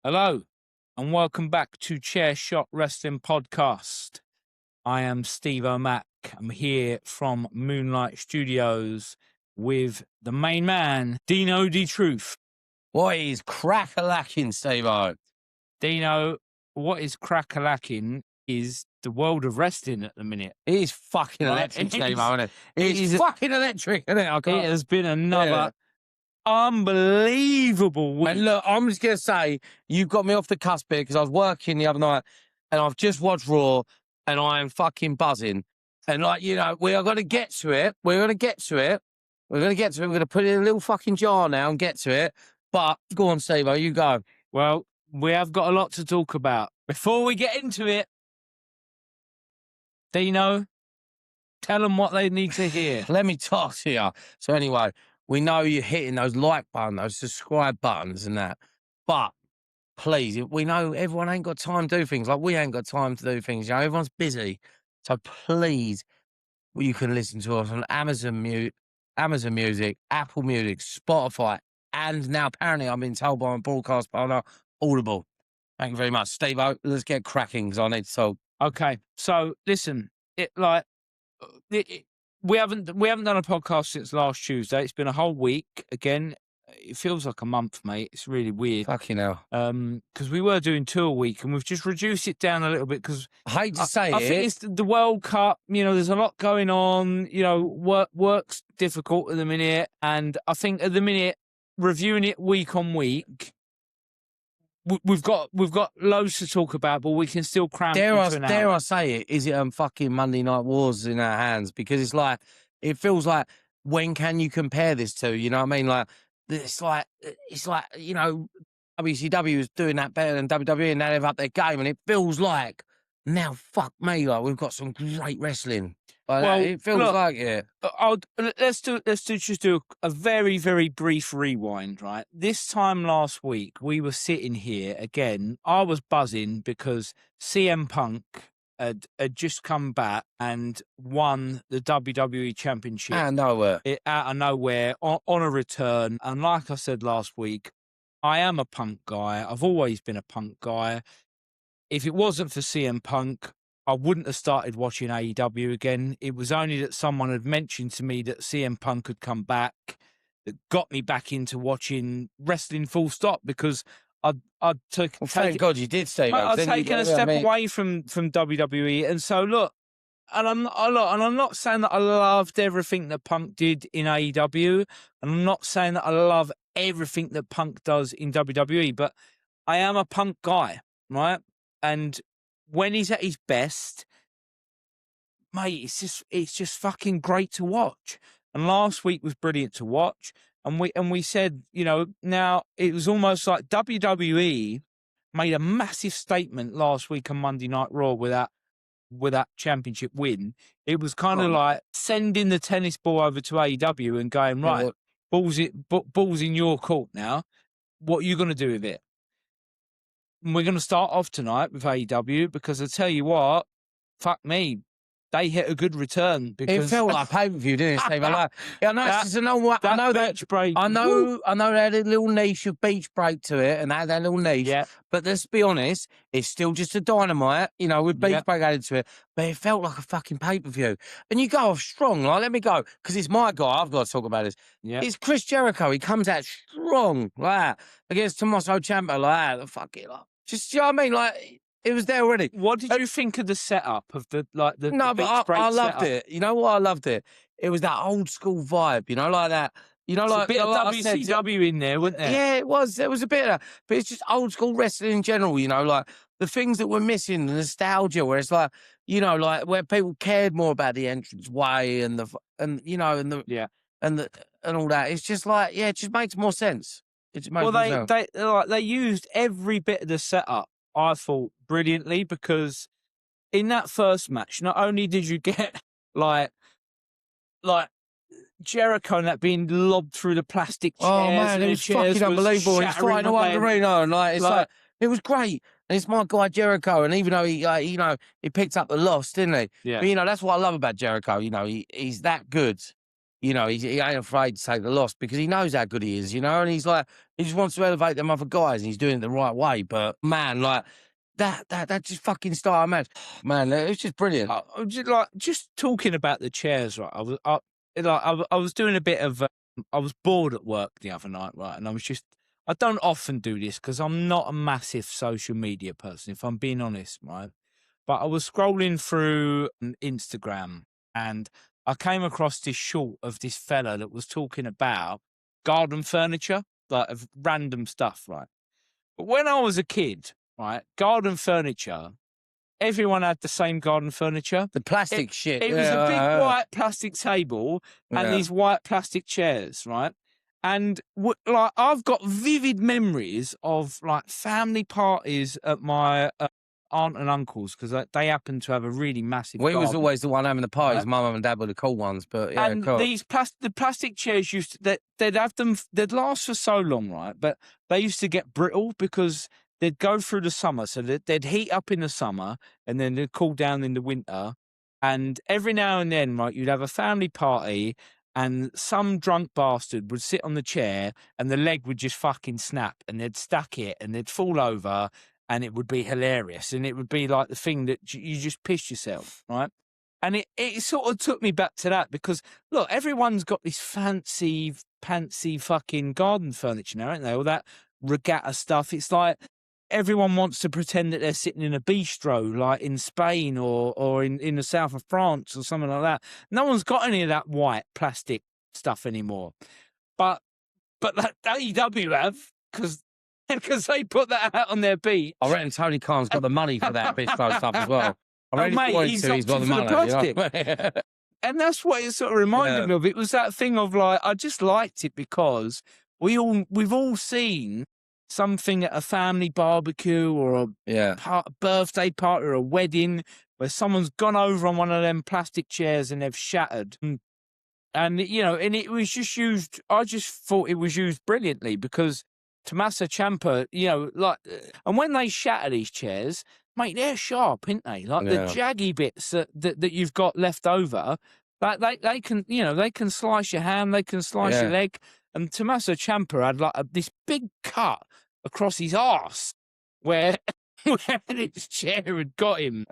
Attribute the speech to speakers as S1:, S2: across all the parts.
S1: Hello, and welcome back to Chair Shot Wrestling Podcast. I am Steve O'Mac. I'm here from Moonlight Studios with the main man, Deano D Truth.
S2: What is crack-a-lacking, Steve-O?
S1: Deano, what is crack-a-lacking is the world of wrestling at the minute.
S2: It is fucking electric, Steve-O, isn't it? It is fucking electric, isn't it?
S1: It has been another unbelievable week.
S2: And look, I'm just going to say, you've got me off the cusp here because I was working the other night and I've just watched Raw and I am fucking buzzing. And we are going to get to it. We're going to get to it. We're going to put it in a little fucking jar now and get to it. But go on, Steve-O, you go.
S1: Well, we have got a lot to talk about. Before we get into it, Deano, tell them what they need to hear.
S2: Let me talk to you. So anyway, we know you're hitting those like buttons, those subscribe buttons and that. But please, we know everyone ain't got time to do things. Like we ain't got time to do things. You know, everyone's busy. So please, you can listen to us on Amazon Music, Apple Music, Spotify, and now apparently I'm being told by my broadcast partner, Audible. Thank you very much. Steve-O, let's get cracking because I need to talk.
S1: Okay, so listen, we haven't done a podcast since last Tuesday. It's been a whole week. Again, it feels like a month, mate. It's really weird.
S2: Fucking hell.
S1: Because we were doing 2 a week, and we've just reduced it down a little bit because
S2: I hate to say
S1: I think it's the World Cup. You know, there's a lot going on. You know, work's difficult at the minute, and I think at the minute reviewing it week on week. We've got loads to talk about, but we can still cram.
S2: Dare I say it? Is it fucking Monday Night Wars in our hands? Because it's like it feels like when can you compare this to? You know what I mean? Like it's like you know WCW is doing that better than WWE, and now they've upped their game, and it feels like now fuck me, like we've got some great wrestling. Like, well, it feels like it.
S1: Let's just do a very, very brief rewind, right? This time last week, we were sitting here again. I was buzzing because CM Punk had just come back and won the WWE Championship.
S2: Out of
S1: nowhere, on a return. And like I said last week, I am a Punk guy. I've always been a Punk guy. If it wasn't for CM Punk, I wouldn't have started watching AEW again. It was only that someone had mentioned to me that CM Punk had come back that got me back into watching wrestling full stop because I'd taken...
S2: Well, thank God you did say that.
S1: I'd taken a step away from WWE. And so, look, and I'm not saying that I loved everything that Punk did in AEW, and I'm not saying that I love everything that Punk does in WWE, but I am a Punk guy, right? And when he's at his best, mate, it's just fucking great to watch. And last week was brilliant to watch. And we said, you know, now it was almost like WWE made a massive statement last week on Monday Night Raw with that championship win. It was kind of like sending the tennis ball over to AEW and going, right, balls in your court now. What are you going to do with it? And we're going to start off tonight with AEW because I tell you what, fuck me, they hit a good return. Because
S2: it felt like a pay-per-view, didn't it, Steve? I know they had a little niche of beach break to it, and they had that little niche.
S1: Yeah.
S2: But let's be honest, it's still just a Dynamite, you know, with beach break added to it. But it felt like a fucking pay-per-view. And you go off strong, like, let me go, because it's my guy. I've got to talk about this.
S1: Yeah.
S2: It's Chris Jericho. He comes out strong, like that, against Tommaso Ciampa, like that. Fuck it, like, just, you know what I mean? Like, it was there already.
S1: What did you think of the setup of the
S2: No,
S1: but
S2: I loved it. You know what? I loved it. It was that old school vibe, you know, like that. You know, like
S1: a bit of
S2: like
S1: WCW in there, wasn't there?
S2: Yeah, it was. There was a bit of that. But it's just old school wrestling in general, you know, like the things that we're missing, the nostalgia, where it's like, you know, like where people cared more about the entrance way and all that. It's just like, yeah, it just makes more sense.
S1: They used every bit of the setup, I thought, brilliantly, because in that first match, not only did you get like Jericho and that being lobbed through the plastic chairs.
S2: Oh man, it was fucking unbelievable. He's fighting away the arena, and it's like it was great. And it's my guy Jericho, and even though he picked up the loss, didn't he?
S1: Yeah.
S2: But that's what I love about Jericho. He's that good. you know, he ain't afraid to take the loss because he knows how good he is, you know, and he's like, he just wants to elevate them other guys and he's doing it the right way. But man, like that just fucking style match, man, it was just brilliant.
S1: Just talking about the chairs, right? I was doing a bit of, I was bored at work the other night, right? And I don't often do this because I'm not a massive social media person, if I'm being honest, right? But I was scrolling through Instagram and I came across this short of this fella that was talking about garden furniture, like of random stuff, right? But when I was a kid, right, garden furniture, everyone had the same garden furniture.
S2: The plastic shit.
S1: It was a big white plastic table and
S2: Yeah.
S1: these white plastic chairs, right? And like I've got vivid memories of like family parties at my aunt and uncle's because they happen to have a really massive
S2: We was
S1: garden.
S2: always the one having the parties.
S1: Right.
S2: My mum and dad were the cool ones, but yeah,
S1: And
S2: cool.
S1: these the plastic chairs they'd have them, they'd last for so long, right? But they used to get brittle because they'd go through the summer. So they'd heat up in the summer and then they'd cool down in the winter. And every now and then, right, you'd have a family party and some drunk bastard would sit on the chair and the leg would just fucking snap and they'd stack it and they'd fall over and it would be hilarious. And it would be like the thing that you just piss yourself, right? And it sort of took me back to that because, look, everyone's got this fancy fucking garden furniture now, haven't they? All that regatta stuff. It's like everyone wants to pretend that they're sitting in a bistro, like in Spain or in the south of France or something like that. No one's got any of that white plastic stuff anymore. But like AEW have, because they put that out on their beach.
S2: I reckon Tony Khan's got the money for that bistro stuff as well. I
S1: mate, he's
S2: got the money.
S1: plastic.
S2: You know?
S1: And that's what it sort of reminded me of. It was that thing of like, I just liked it because we've all seen something at a family barbecue or a birthday party or a wedding where someone's gone over on one of them plastic chairs and they've shattered. And, you know, and it was just used, I just thought it was used brilliantly because Tommaso Ciampa, you know, like, and when they shatter these chairs, mate, they're sharp, aren't they? Like the jaggy bits that you've got left over, like they can, you know, they can slice your hand, they can slice your leg. And Tommaso Ciampa had like this big cut across his arse where his chair had got him.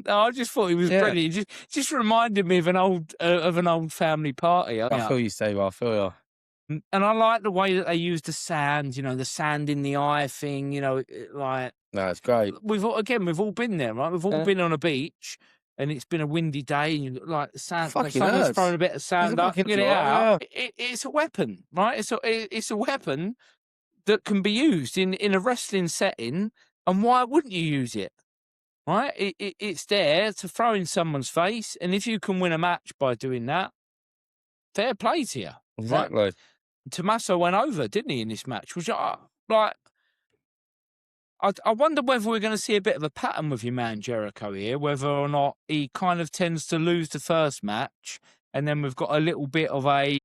S1: I just thought he was brilliant. It just reminded me of an old family party.
S2: I feel you, Steve. I feel you.
S1: And I like the way that they use the sand, you know, the sand in the eye thing, you know, like.
S2: No, it's great.
S1: We've all been there, right? We've all been on a beach and it's been a windy day and you look like the sand, like someone's throwing a bit of sand up, get it out. It's a weapon, right? It's a weapon that can be used in a wrestling setting. And why wouldn't you use it? Right? It's there to throw in someone's face. And if you can win a match by doing that, fair play to you.
S2: Exactly.
S1: Right? Tommaso went over, didn't he, in this match? Which, like, I wonder whether we're going to see a bit of a pattern with your man Jericho here, whether or not he kind of tends to lose the first match, and then we've got a little bit of a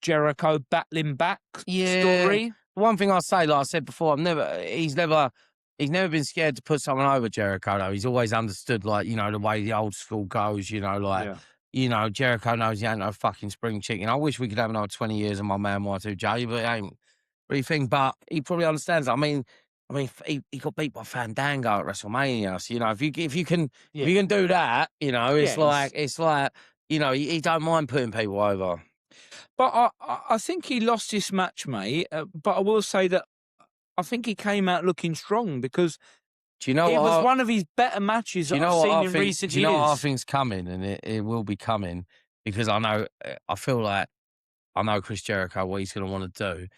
S1: Jericho battling back story.
S2: One thing I'll say, like I said before, he's never been scared to put someone over Jericho, though. He's always understood, like, you know, the way the old school goes, you know, like, you know, Jericho knows he ain't no fucking spring chicken. I wish we could have another 20 years of my man Y2J, but it ain't really thing. But he probably understands. I mean, he got beat by Fandango at WrestleMania. So, you know, if you can do that, you know, it's like, you know, he don't mind putting people over.
S1: But I think he lost this match, mate. But I will say that I think he came out looking strong because it was one of his better matches that I've seen in recent years.
S2: Do you know what I think's coming? And it will be coming because I feel like I know Chris Jericho, what he's going to want to do.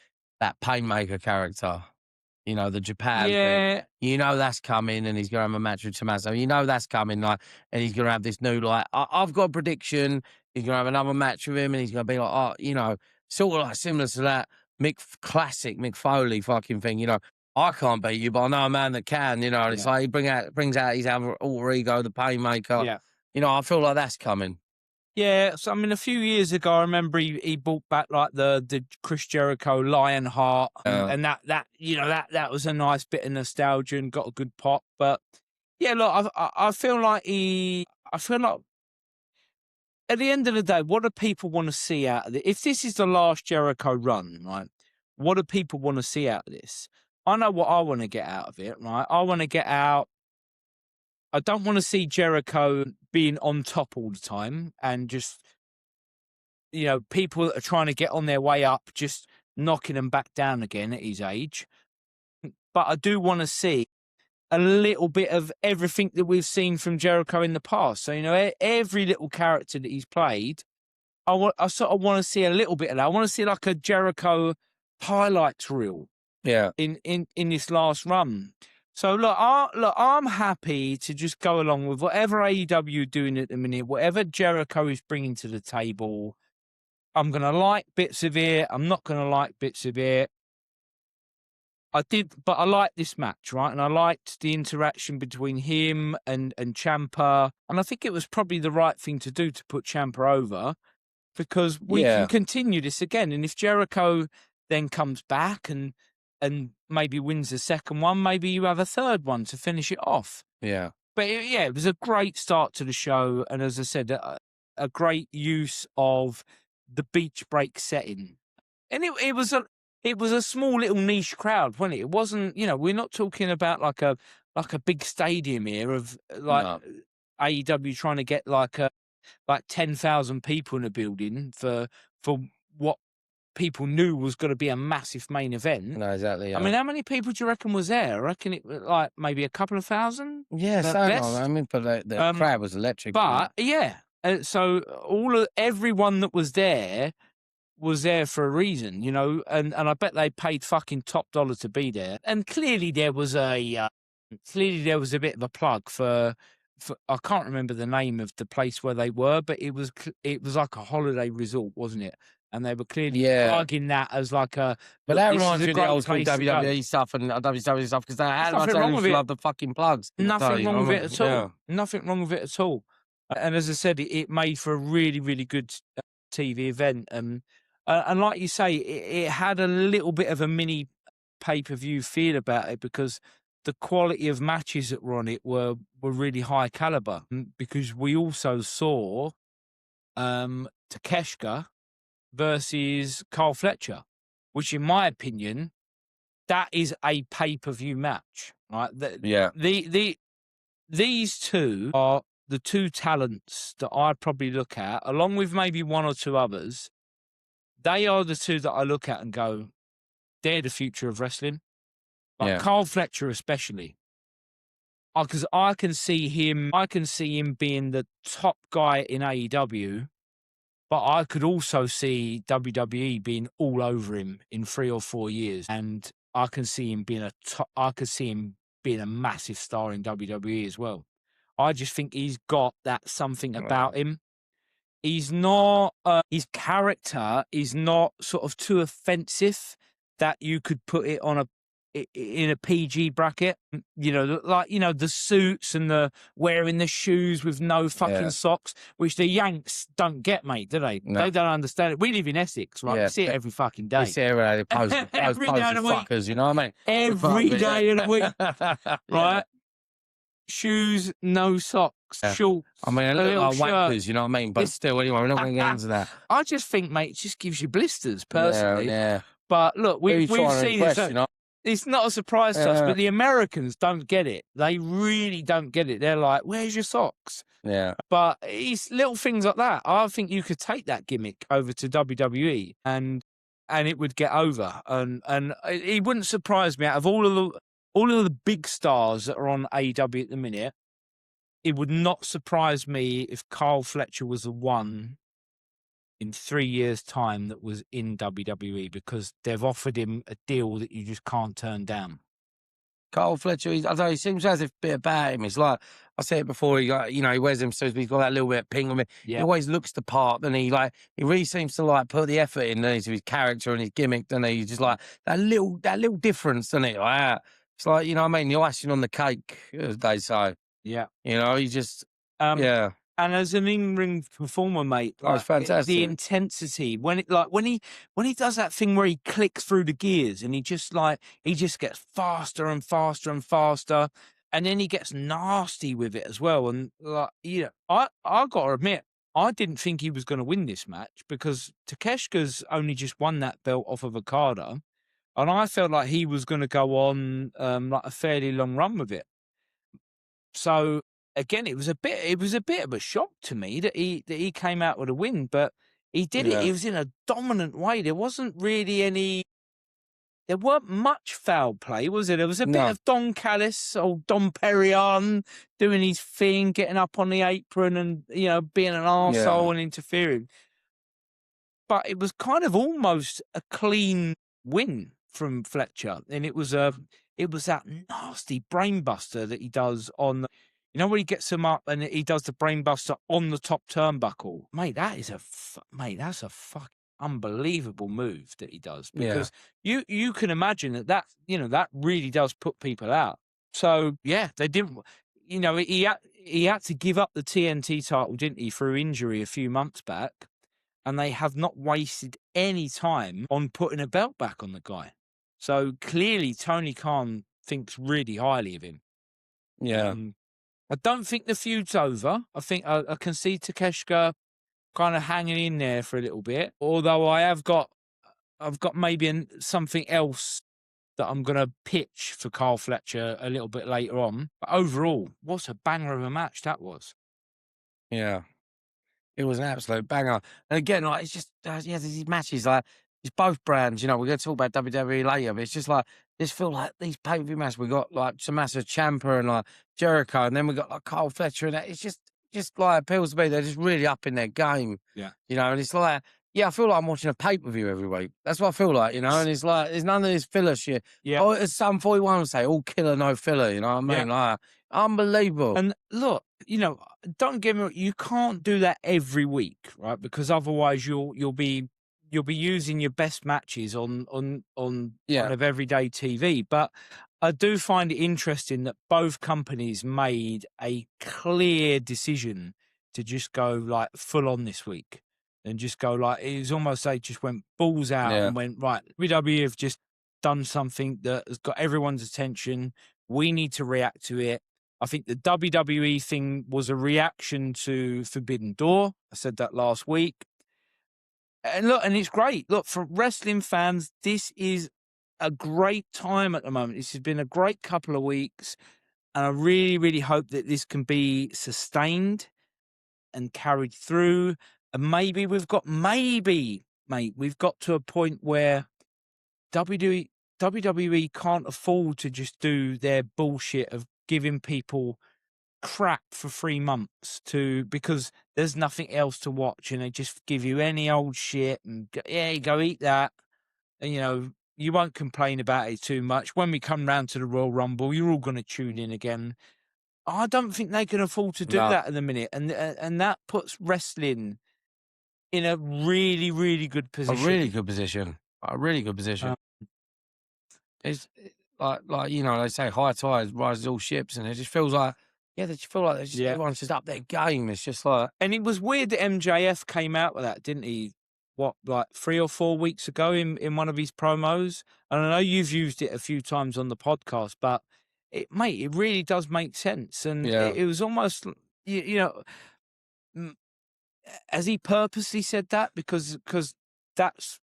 S2: That Painmaker character, you know, the Japan thing. You know that's coming and he's going to have a match with Tommaso. You know that's coming, like, and he's going to have this new, like, I've got a prediction. He's going to have another match with him and he's going to be like, oh, you know, sort of like similar to that classic Mick Foley fucking thing, you know. I can't beat you, but I know a man that can, you know. And it's like he brings out his alter ego, the Painmaker.
S1: Yeah.
S2: You know, I feel like that's coming.
S1: Yeah, so I mean, a few years ago, I remember he brought back like the Chris Jericho Lionheart, and that you know that was a nice bit of nostalgia and got a good pop. But yeah, look, I feel like at the end of the day, what do people want to see out of it? If this is the last Jericho run, right? What do people want to see out of this? I know what I want to get out of it, right? I want to get out. I don't want to see Jericho being on top all the time and just, people that are trying to get on their way up, just knocking them back down again at his age. But I do want to see a little bit of everything that we've seen from Jericho in the past. So, every little character that he's played, I sort of want to see a little bit of that. I want to see like a Jericho highlights reel.
S2: Yeah.
S1: In this last run. So I'm happy to just go along with whatever AEW are doing at the minute, whatever Jericho is bringing to the table. I'm gonna like bits of it. I'm not gonna like bits of it. But I liked this match, right? And I liked the interaction between him and Ciampa. And I think it was probably the right thing to do to put Ciampa over, because we can continue this again. And if Jericho then comes back and maybe wins the second one, maybe you have a third one to finish it off.
S2: Yeah.
S1: But it was a great start to the show. And as I said, a great use of the beach break setting. And it was a small little niche crowd, wasn't it? It wasn't, we're not talking about like a big stadium here of AEW trying to get like 10,000 people in a building for what people knew was going to be a massive main event.
S2: No, exactly. Yeah.
S1: I mean, how many people do you reckon was there? I reckon it was like maybe a couple of thousand.
S2: Yeah, but the crowd was electric.
S1: But so everyone that was there for a reason, and I bet they paid fucking top dollar to be there. And clearly there was a bit of a plug for I can't remember the name of the place where they were, but it was like a holiday resort, wasn't it? And they were clearly plugging that as like a.
S2: But that reminds me of the old school WWE stuff and WWE stuff, because they love the fucking plugs.
S1: Nothing wrong with it at all. Nothing wrong with it at all. And as I said, it made for a really, really good TV event. And like you say, it had a little bit of a mini pay-per-view feel about it, because the quality of matches that were on it were really high caliber. Because we also saw Takeshita versus Carl Fletcher, which in my opinion, that is a pay-per-view match, right? These two are the two talents that I'd probably look at, along with maybe one or two others. They are the two that I look at and go, they're the future of wrestling. Carl Fletcher especially. Because I can see him being the top guy in AEW, but I could also see WWE being all over him in 3 or 4 years, and I can see him being a massive star in WWE as well. I just think he's got that something about him. He's not. His character is not sort of too offensive that you could put it in a PG bracket, the suits and the wearing the shoes with no fucking socks, which the Yanks don't get, mate, do they? No. They don't understand it. We live in Essex, right? We see it every fucking day.
S2: We see it every day. Every day of the week. Fuckers, you know what I mean?
S1: Every day of the week, right? Shoes, no socks, shorts.
S2: I mean, a little like wankers, you know what I mean? But still, anyway, we're not going to get into that.
S1: I just think, mate, it just gives you blisters, personally.
S2: Yeah.
S1: But look, we've seen it. It's not a surprise to us, but the Americans don't get it. They really don't get it. They're like, where's your socks?
S2: Yeah.
S1: But it's little things like that. I think you could take that gimmick over to WWE and it would get over. And it wouldn't surprise me, out of all of the big stars that are on AEW at the minute, it would not surprise me if Carl Fletcher was the one in 3 years' time that was in WWE, because they've offered him a deal that you just can't turn down.
S2: Carl Fletcher, I don't know, he seems to have a bit about him. It's like, I said it before, he wears him, so he's got that little bit of ping on him. Yeah. He always looks the part, and he really seems to put the effort in his character and his gimmick, and he just that little difference, doesn't it? It's like, you know what I mean, the icing on the cake, as they say.
S1: Yeah.
S2: He just, yeah.
S1: And as an in-ring performer, mate,
S2: it's fantastic.
S1: The intensity when he does that thing where he clicks through the gears and he just gets faster and faster and faster, and then he gets nasty with it as well. And I got to admit, I didn't think he was going to win this match because Takeshita's only just won that belt off of Okada, and I felt like he was going to go on like a fairly long run with it. So again, it was a bit of a shock to me that he came out with a win, but he did it. He was in a dominant way. There weren't much foul play, was there? There was a bit of Don Callis or Dom Perignon doing his thing, getting up on the apron and, being an arsehole and interfering. But it was kind of almost a clean win from Fletcher. And it was that nasty brainbuster that he does on, when he gets him up and he does the brainbuster on the top turnbuckle. Mate, that's a fucking unbelievable move that he does, because you can imagine that really does put people out. So yeah, they didn't, he had to give up the TNT title, didn't he, through injury a few months back, and they have not wasted any time on putting a belt back on the guy. So clearly Tony Khan thinks really highly of him.
S2: Yeah.
S1: I don't think the feud's over. I think I can see Takeshita kind of hanging in there for a little bit. Although I've got maybe something else that I'm going to pitch for Carl Fletcher a little bit later on. But overall, what a banger of a match that was.
S2: Yeah. It was an absolute banger. And again, like, it's just, these matches, like, it's both brands, we're going to talk about WWE later, but it's just like, just feel like these pay-per-view matches, we got like Tommaso Ciampa and like Jericho, and then we got like Carl Fletcher, and that. It's just like, appeals to me, they're just really up in their game.
S1: Yeah.
S2: And it's like, I feel like I'm watching a pay-per-view every week. That's what I feel like, and it's like, there's none of this filler shit.
S1: Yeah.
S2: Oh, as Sum 41 would say, all killer, no filler, you know what I mean?
S1: Yeah.
S2: Like, unbelievable.
S1: And look, don't get me wrong, you can't do that every week, right? Because otherwise you'll be using your best matches on kind of everyday TV. But I do find it interesting that both companies made a clear decision to just go like full on this week and just go like, it was almost they just went balls out and went, right, WWE have just done something that has got everyone's attention. We need to react to it. I think the WWE thing was a reaction to Forbidden Door. I said that last week. And look, and it's great. Look, for wrestling fans, this is a great time at the moment. This has been a great couple of weeks. And I really, really hope that this can be sustained and carried through. And maybe we've got to a point where WWE can't afford to just do their bullshit of giving people crap for 3 months because there's nothing else to watch, and they just give you any old shit and go eat that, and you won't complain about it too much. When we come round to the Royal Rumble, you're all going to tune in again. I don't think they can afford to do that at the minute, and that puts wrestling in a really, really good position.
S2: A really good position. It's like they say, high tide rises all ships, and it just feels like, everyone's just up their game. It's just like,
S1: and it was weird that MJF came out with that, didn't he? What, like 3 or 4 weeks ago in one of his promos? And I know you've used it a few times on the podcast, but it really does make sense. And it was almost, has he purposely said that? Because that's,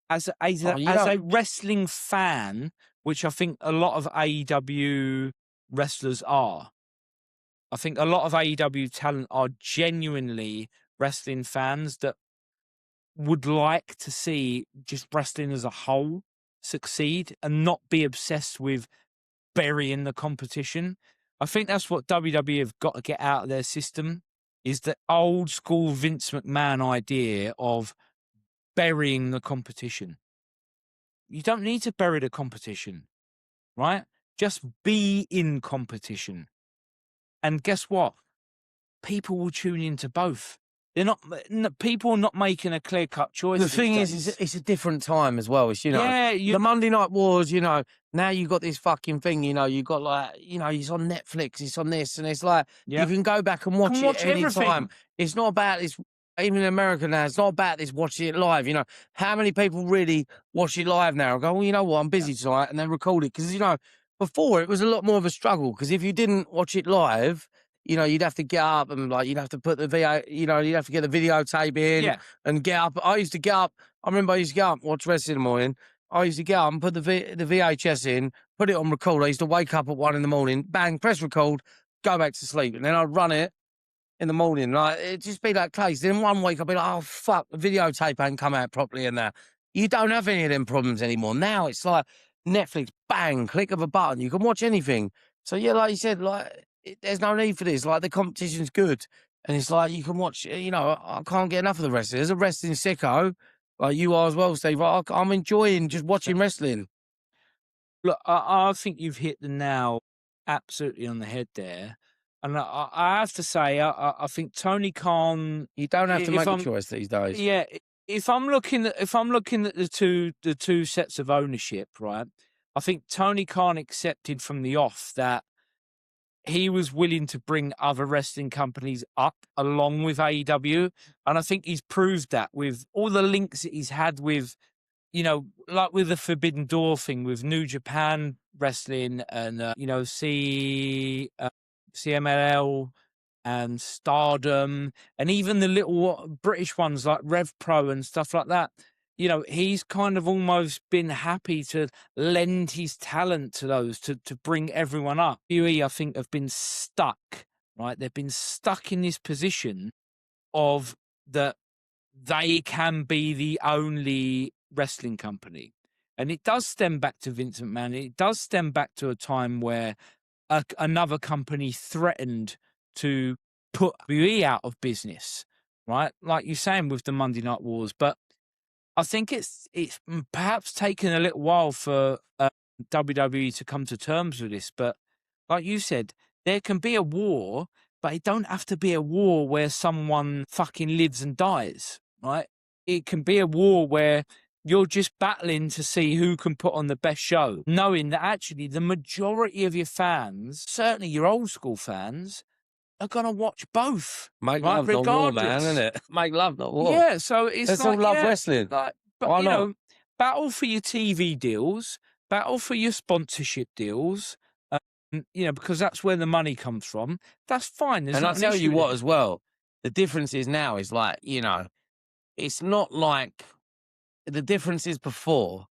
S1: as a wrestling fan, which I think a lot of AEW wrestlers are. I think a lot of AEW talent are genuinely wrestling fans that would like to see just wrestling as a whole succeed and not be obsessed with burying the competition. I think that's what WWE have got to get out of their system, is the old school Vince McMahon idea of burying the competition. You don't need to bury the competition, right? Just be in competition. And guess what? People will tune into both. People are not making a clear-cut choice.
S2: The thing is, it's a different time as well. It's, the Monday Night Wars, now you've got this fucking thing, you've got like, it's on Netflix, it's on this, and it's like, you can go back and watch it any time. It's not about this, even in America now, it's not about this watching it live. How many people really watch it live now and go, well, you know what, I'm busy tonight, and then record it? Because, before it was a lot more of a struggle, because if you didn't watch it live, you know, you'd have to get up and like you'd have to put the VO, you know, you'd have to get the videotape in
S1: Yeah.
S2: and get up. I used to get up. I remember I used to get up, watch wrestling in the morning. I used to get up and put the VHS in, put it on record. I used to wake up at 1 a.m, bang, press record, go back to sleep, and then I'd run it in the morning. Like it'd just be that case. Then one week I'd be like, oh fuck, the videotape ain't come out properly and that. You don't have any of them problems anymore. Now it's like Netflix, bang, click of a button, you can watch anything. So yeah, like you said, like there's no need for this. Like the competition's good, and it's like you can watch. You know, I can't get enough of the wrestling. As a wrestling sicko, like you are as well, Steve. I'm enjoying just watching wrestling.
S1: Look, I think you've hit the nail absolutely on the head there. And I have to say, I think Tony Khan,
S2: You don't have to
S1: if
S2: make a
S1: I'm,
S2: choice these days.
S1: yeah, if I'm looking at the two sets of ownership, right? I think Tony Khan accepted from the off that he was willing to bring other wrestling companies up along with AEW, and I think he's proved that with all the links that he's had with, you know, like with the Forbidden Door thing with New Japan Wrestling and, you know, CMLL and Stardom and even the little British ones like Rev Pro and stuff like that. You know, he's kind of almost been happy to lend his talent to those to bring everyone up. WWE, I think, have been stuck, right? They've been stuck in this position of that they can be the only wrestling company. And it does stem back to Vince McMahon. It does stem back to a time where another company threatened to put WWE out of business, right? Like you're saying with the Monday Night Wars. But I think it's perhaps taken a little while for WWE to come to terms with this. But like you said, there can be a war, but it don't have to be a war where someone fucking lives and dies, right? It can be a war where you're just battling to see who can put on the best show, knowing that actually the majority of your fans, certainly your old school fans, are going to watch both,
S2: Make
S1: right?
S2: love, not war, man,
S1: Regardless.
S2: isn't it? Make love, not war.
S1: Yeah, so it's
S2: Let's all
S1: like,
S2: love
S1: yeah,
S2: wrestling.
S1: like, but
S2: Why
S1: you
S2: not?
S1: know, battle for your TV deals, battle for your sponsorship deals, you know, because that's where the money comes from. That's fine. There's
S2: And I
S1: not an
S2: tell you
S1: issue
S2: what,
S1: there.
S2: as well, the difference is now is like, you know, it's not like the difference is before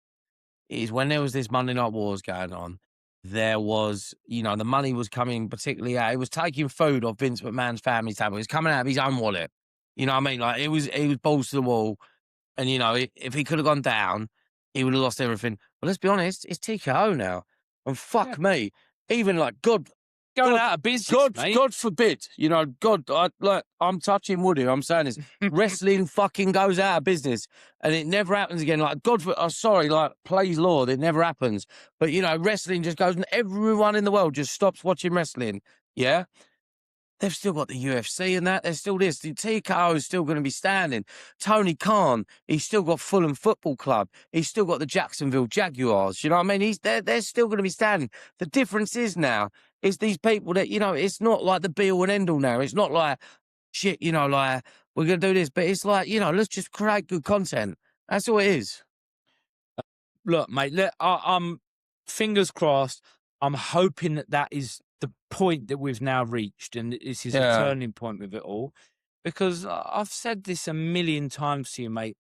S2: is when there was this Monday Night Wars going on, there was, you know, the money was coming particularly out. It was taking food off Vince McMahon's family table. It was coming out of his own wallet. You know what I mean? Like it was balls to the wall. And, you know, if he could have gone down, he would have lost everything. But let's be honest, it's TKO now. And
S1: Yeah.
S2: fuck me. Even like God,
S1: Going
S2: God,
S1: out of business, mate.
S2: God forbid, you know, God, I'm touching wood here. I'm saying this. Wrestling fucking goes out of business and it never happens again. Like, God, sorry, like, please, Lord, it never happens. But, you know, wrestling just goes and everyone in the world just stops watching wrestling. Yeah. They've still got the UFC and that. There's still this. The TKO is still going to be standing. Tony Khan, he's still got Fulham Football Club. He's still got the Jacksonville Jaguars. You know what I mean? They're still going to be standing. The difference is now is these people that, you know, it's not like the be all and end all now. It's not like, shit, you know, like, we're going to do this. But it's like, you know, let's just create good content. That's all it is.
S1: Look, mate, I'm fingers crossed. I'm hoping that that is the point that we've now reached, and this is a
S2: Yeah.
S1: turning point with it all. Because I've said this a million times to you, mate.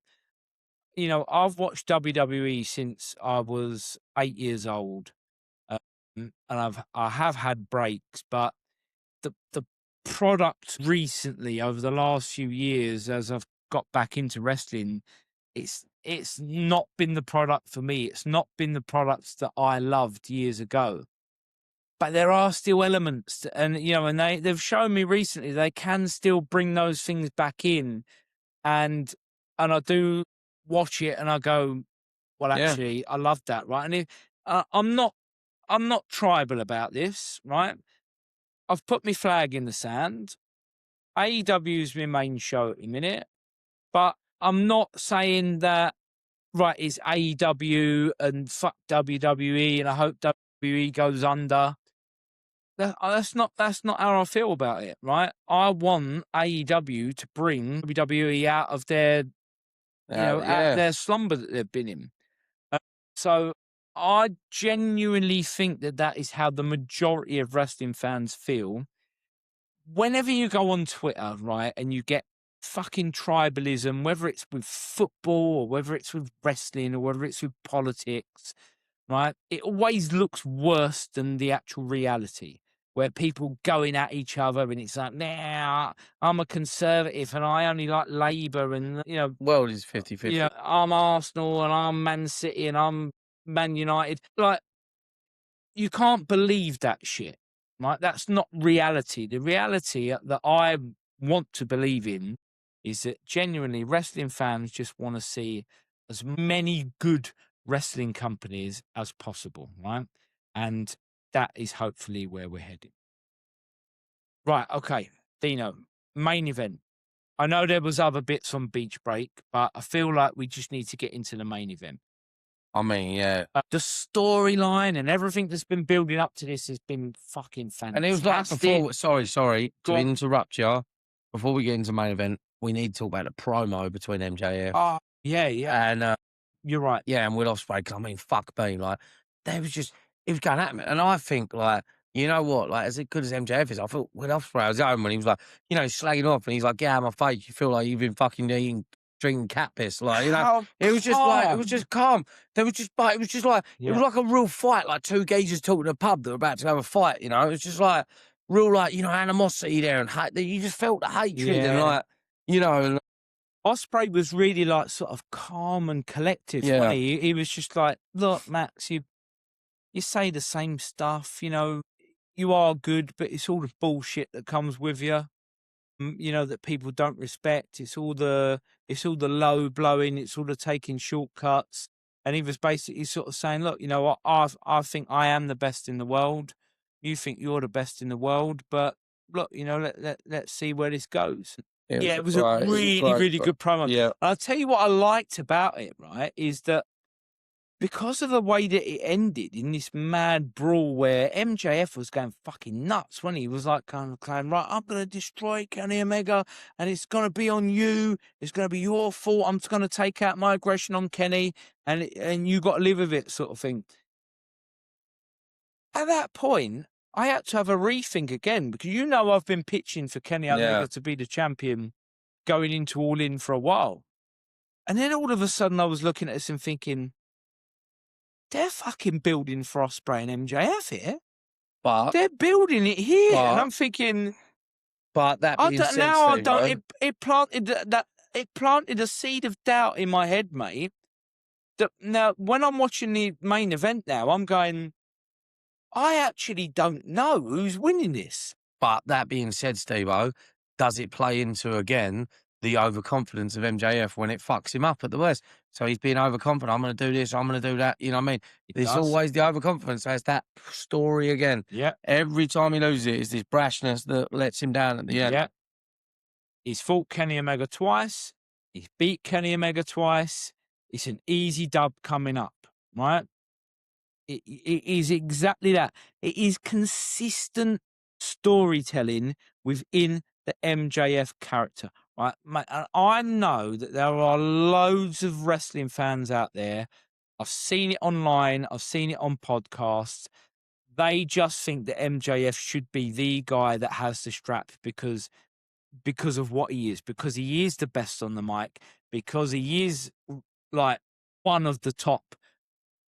S1: You know, I've watched WWE since I was 8 years old, and I have had breaks, but the product recently over the last few years, as I've got back into wrestling, it's not been the product for me. It's not been the products that I loved years ago. But there are still elements, and you know, and they've shown me recently they can still bring those things back in, and I do watch it and I go, well,
S2: Yeah.
S1: actually, I love that, right? And if, I'm not tribal about this, right? I've put my flag in the sand. AEW is my main show at the minute, but I'm not saying that, right, it's AEW and fuck WWE and I hope WWE goes under. That's not how I feel about it, right? I want AEW to bring WWE out of their, you know, out of
S2: Yeah.
S1: their slumber that they've been in. So I genuinely think that that is how the majority of wrestling fans feel. whenever you go on Twitter, right, and you get fucking tribalism, whether it's with football or whether it's with wrestling or whether it's with politics, right, it always looks worse than the actual reality, where people going at each other and it's like, nah, I'm a conservative and I only like Labour and,
S2: World is 50-50.
S1: I'm Arsenal and I'm Man City and I'm Man United. Like, you can't believe that shit, right? That's not reality. The reality that I want to believe in is that genuinely wrestling fans just want to see as many good wrestling companies as possible, right? And that is hopefully where we're heading. Right, okay, Dino, main event. I know there was other bits on Beach Break, but I feel like we just need to get into the main event.
S2: I mean, yeah.
S1: The storyline and everything that's been building up to this has been fucking fantastic.
S2: And it was like before, sorry to interrupt you. Before we get into main event, we need to talk about the promo between MJF.
S1: Oh, yeah.
S2: And
S1: you're right.
S2: yeah, and Will Ospreay, 'cause I mean, fuck me, like, he was going at me. And I think, like, you know what, like, as good as MJF is, I thought Will Ospreay was home when he was like, slagging off, and he's like, get out of my face, you feel like you've been fucking drinking cat piss, like, it was just calm. It was just like, it was like a real fight, like two geezers talking in a pub that were about to have a fight, It was just like, real, like, animosity there, and hate, you just felt the hatred, and like, and
S1: Ospreay was really like sort of calm and collective.
S2: Yeah.
S1: He was just like, look, Max, you say the same stuff, you are good, but it's all the bullshit that comes with you. That people don't respect. It's all the low blowing. It's all the taking shortcuts. And he was basically sort of saying, look, I think I am the best in the world. You think you're the best in the world, but look, let's see where this goes. It was a really good promo.
S2: Yeah.
S1: And I'll tell you what I liked about it, right, is that because of the way that it ended in this mad brawl where MJF was going fucking nuts when he was like kind of saying, right, I'm going to destroy Kenny Omega and it's going to be on you. It's going to be your fault. I'm just going to take out my aggression on Kenny and you got to live with it, sort of thing. At that point, I had to have a rethink again because I've been pitching for Kenny Omega to be the champion going into All In for a while. And then all of a sudden I was looking at this and thinking, they're fucking building for Ospreay and MJF here.
S2: But
S1: they're building it here. And I'm thinking,
S2: but that being said,
S1: it planted a seed of doubt in my head, mate. That now when I'm watching the main event now, I'm going, I actually don't know who's winning this.
S2: But that being said, Steve-O, does it play into, again, the overconfidence of MJF when it fucks him up at the worst? So he's being overconfident. I'm going to do this. I'm going to do that. You know what I mean? It's always the overconfidence. So it's that story again.
S1: Yeah.
S2: Every time he loses it, it's this brashness that lets him down at the end.
S1: Yeah. He's fought Kenny Omega twice. He's beat Kenny Omega twice. It's an easy dub coming up, right? It is exactly that. It is consistent storytelling within the MJF character, right? And I know that there are loads of wrestling fans out there. I've seen it online. I've seen it on podcasts. They just think that MJF should be the guy that has the strap because of what he is, because he is the best on the mic, because he is like one of the top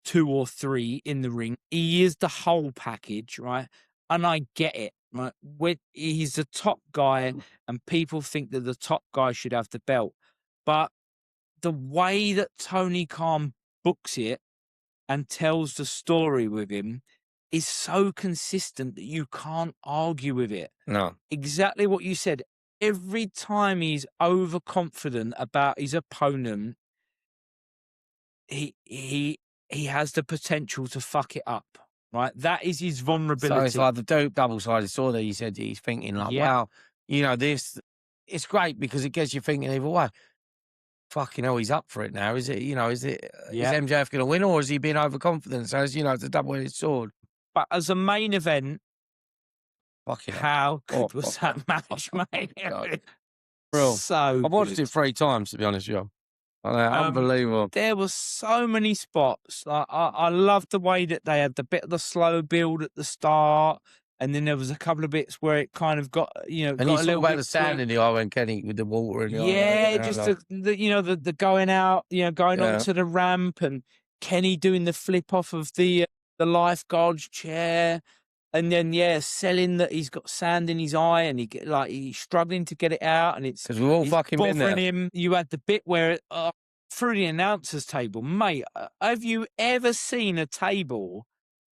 S1: 2 or 3 in the ring. He is the whole package, right? And I get it, right? He's the top guy and people think that the top guy should have the belt. But the way that Tony Khan books it and tells the story with him is so consistent that you can't argue with it.
S2: No.
S1: Exactly what you said. Every time he's overconfident about his opponent, he has the potential to fuck it up, right? That is his vulnerability.
S2: So it's like the double-sided sword that he said he's thinking like, wow, this, it's great because it gets you thinking either way. Fucking hell, he's up for it now. Is it, is MJF going to win or is he being overconfident? So, it's a double-edged sword.
S1: But as a main event, how good was that match, mate?
S2: Bro,
S1: so
S2: I've watched it 3 times, to be honest with you. Unbelievable.
S1: There were so many spots. Like, I loved the way that they had the bit of the slow build at the start, And then there was a couple of bits where it kind of got,
S2: And
S1: got
S2: you
S1: a
S2: talk
S1: little
S2: about
S1: bit
S2: the sand in the eye when Kenny with the water in the eye.
S1: yeah, just the going out, going
S2: Yeah.
S1: onto the ramp and Kenny doing the flip off of the lifeguard's chair, and then selling that he's got sand in his eye and he's struggling to get it out, and it's
S2: 'Cause we've all
S1: it's
S2: fucking been there.
S1: bothering him. You had the bit where through the announcers table, mate. Have you ever seen a table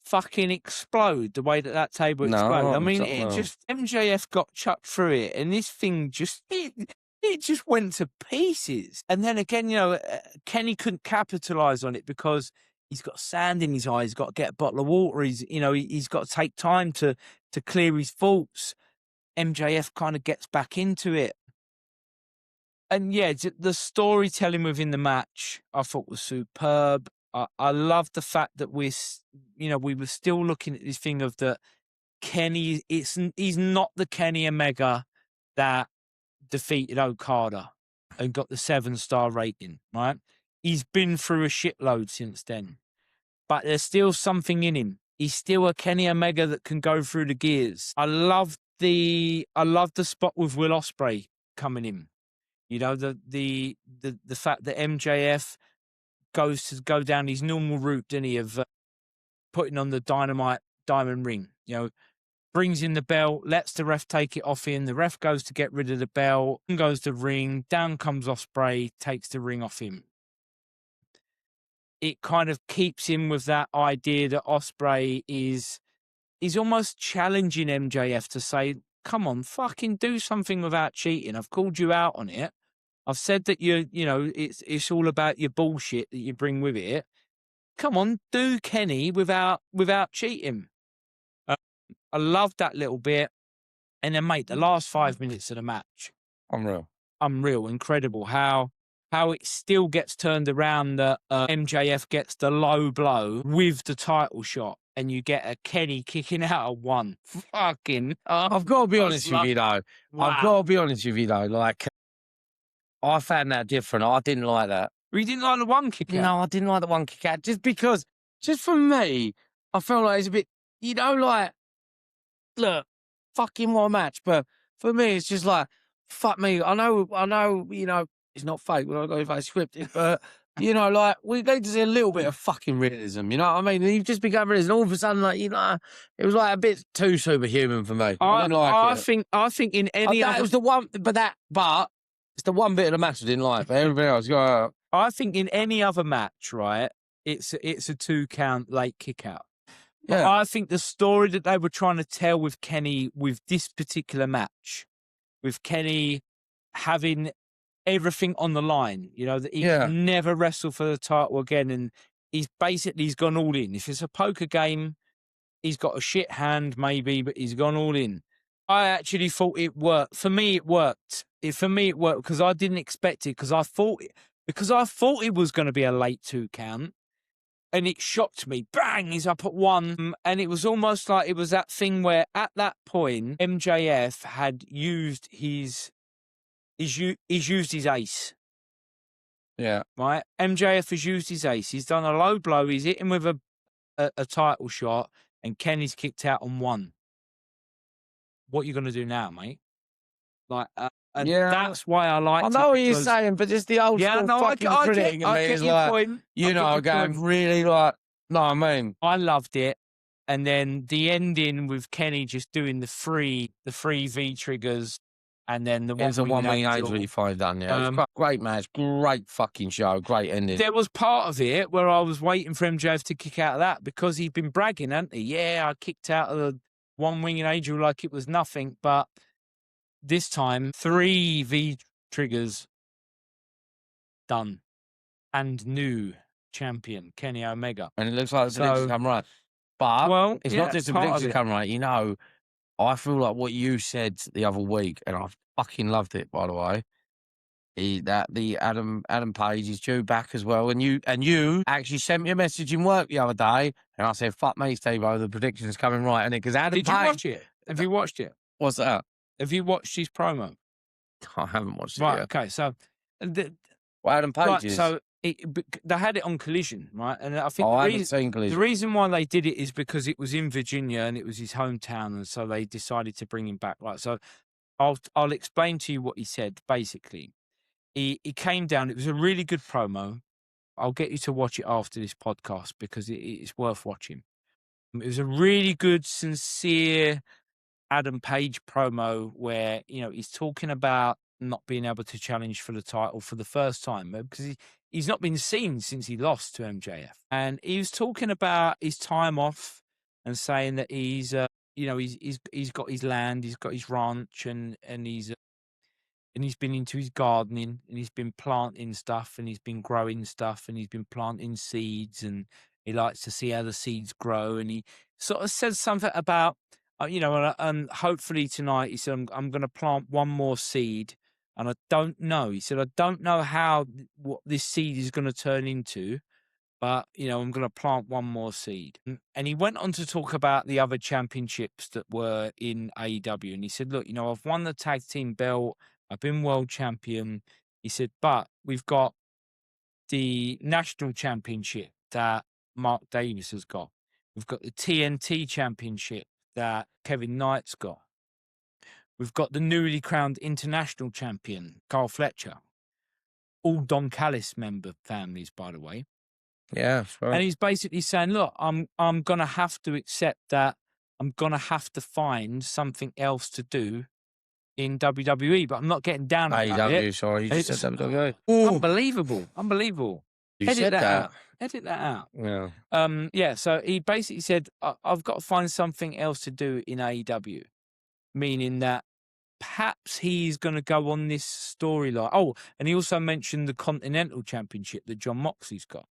S1: fucking explode the way that table exploded? I mean, it just MJF got chucked through it, and this thing just it just went to pieces. And then again, Kenny couldn't capitalize on it because he's got sand in his eye. He's got to get a bottle of water. He's got to take time to clear his thoughts. MJF kind of gets back into it. And the storytelling within the match I thought was superb. I love the fact that we were still looking at this thing of that Kenny. He's not the Kenny Omega that defeated Okada and got the 7-star rating, right? He's been through a shitload since then, but there's still something in him. He's still a Kenny Omega that can go through the gears. I love the spot with Will Ospreay coming in. The fact that MJF goes to go down his normal route, didn't he, of putting on the Dynamite diamond ring. Brings in the belt, lets the ref take it off him. The ref goes to get rid of the belt, goes to ring, down comes Ospreay, takes the ring off him. It kind of keeps him with that idea that Ospreay is almost challenging MJF to say, come on, fucking do something without cheating. I've called you out on it. I've said that it's all about your bullshit that you bring with it. Come on, do Kenny without cheating. I love that little bit. And then, mate, the last 5 minutes of the match. Unreal, incredible. How it still gets turned around that MJF gets the low blow with the title shot. And you get a Kenny kicking out of one. Fucking.
S2: I've got to be honest with you, though.
S1: Wow.
S2: I've got to be honest with you, though. Like, I found that different. I didn't like that.
S1: You didn't like the one kick out?
S2: No, I didn't like the one kick out. Just for me, I felt like it's a bit, like, look, fucking what a match. But for me, it's just like, fuck me. I know, it's not fake. We're not going to say scripted, but, like, we need to see a little bit of fucking realism. You know what I mean? You've just become realism. All of a sudden, like, it was like a bit too superhuman for me. I didn't like it.
S1: I think in any other...
S2: It was the one, but it's the one bit of the match I didn't like. But everything else,
S1: I think in any other match, right, it's a 2-count late kick out.
S2: Yeah.
S1: I think the story that they were trying to tell with Kenny with this particular match, with Kenny having everything on the line, that he can never wrestle for the title again, and he's gone all in. If it's a poker game, he's got a shit hand maybe, but he's gone all in. I actually thought it worked. For me, it worked. For me, it worked because I didn't expect it, because I thought it was going to be a late 2-count. And it shocked me. Bang! He's up at 1. And it was almost like it was that thing where at that point, MJF had used his ace.
S2: Yeah.
S1: Right? MJF has used his ace. He's done a low blow. He's hit him with a title shot, and Kenny's kicked out on 1. What are you going to do now, mate? Like, and that's why I like.
S2: I know what you're saying, but just the old school fucking critic in me is like,
S1: point.
S2: going really like, no, I mean,
S1: I loved it, and then the ending with Kenny just doing the three V triggers, and then the
S2: one wing angel you find done. Yeah, it was great match, great fucking show, great ending.
S1: There was part of it where I was waiting for MJF to kick out of that because he'd been bragging, hadn't he? Yeah, I kicked out of the one winged angel like it was nothing, but this time 3 V triggers done, and new champion Kenny Omega,
S2: and it looks like the predictions come right. But it's not just the predictions come right. I feel like what you said the other week, and I fucking loved it, by the way, is that the Adam Page is due back as well. And you actually sent me a message in work the other day, and I said, "Fuck me, Steve-O, the prediction's coming right." And because Adam
S1: Page, you watch it? Have you watched it?
S2: What's that?
S1: Have you watched his promo?
S2: I haven't watched it
S1: yet.
S2: Right.
S1: Okay. So,
S2: Adam Page is.
S1: So they had it on Collision, right? And I think
S2: I haven't seen
S1: the
S2: Collision.
S1: reason why they did it is because it was in Virginia and it was his hometown, and so they decided to bring him back. Right, so I'll explain to you what he said. Basically, he came down. It was a really good promo. I'll get you to watch it after this podcast because it's worth watching. It was a really good, sincere Adam Page promo where, he's talking about not being able to challenge for the title for the first time because he's not been seen since he lost to MJF. And he was talking about his time off and saying that he's got his land, he's got his ranch, and he's been into his gardening and he's been planting stuff and he's been growing stuff and he's been planting seeds and he likes to see how the seeds grow. And he sort of says something about, and hopefully tonight, he said, I'm going to plant one more seed. And I don't know. He said, I don't know what this seed is going to turn into, but, I'm going to plant one more seed. And he went on to talk about the other championships that were in AEW. And he said, look, I've won the tag team belt. I've been world champion. He said, but we've got the national championship that Mark Davis has got. We've got the TNT championship that Kevin Knight's got. We've got the newly crowned international champion, Carl Fletcher. All Don Callis member families, by the way.
S2: Yeah, sure.
S1: And he's basically saying, look, I'm going to have to accept that I'm going to have to find something else to do in WWE, but I'm not getting down about
S2: AEW,
S1: it.
S2: sorry, you just said WWE.
S1: Unbelievable.
S2: You said that.
S1: Edit that out.
S2: Yeah.
S1: Yeah, so he basically said, I've got to find something else to do in AEW, meaning that perhaps he's going to go on this storyline. Oh, and he also mentioned the Continental Championship that John Moxley's got.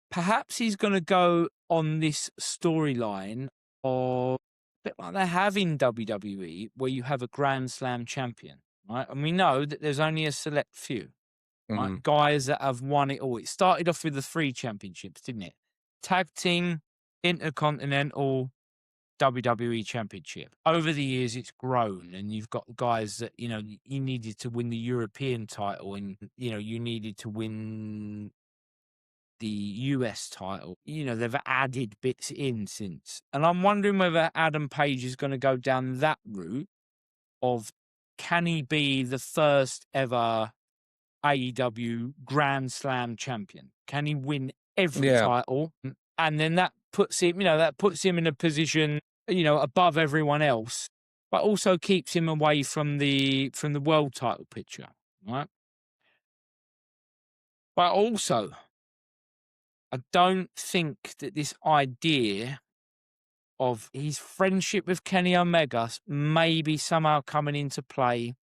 S1: Perhaps he's going to go on this storyline of a bit like they have in WWE, where you have a Grand Slam champion, right? And we know that there's only a select few, right? Guys that have won it all. It started off with the 3 championships, didn't it? Tag team, Intercontinental, WWE Championship. Over the years, it's grown, and you've got guys that, you needed to win the European title, and, you needed to win the US title. They've added bits in since. And I'm wondering whether Adam Page is going to go down that route of, can he be the first ever AEW Grand Slam champion? Can he win every title? And then that puts him, in a position, above everyone else, but also keeps him away from the world title picture, right? But also, I don't think that this idea of his friendship with Kenny Omega maybe somehow coming into play,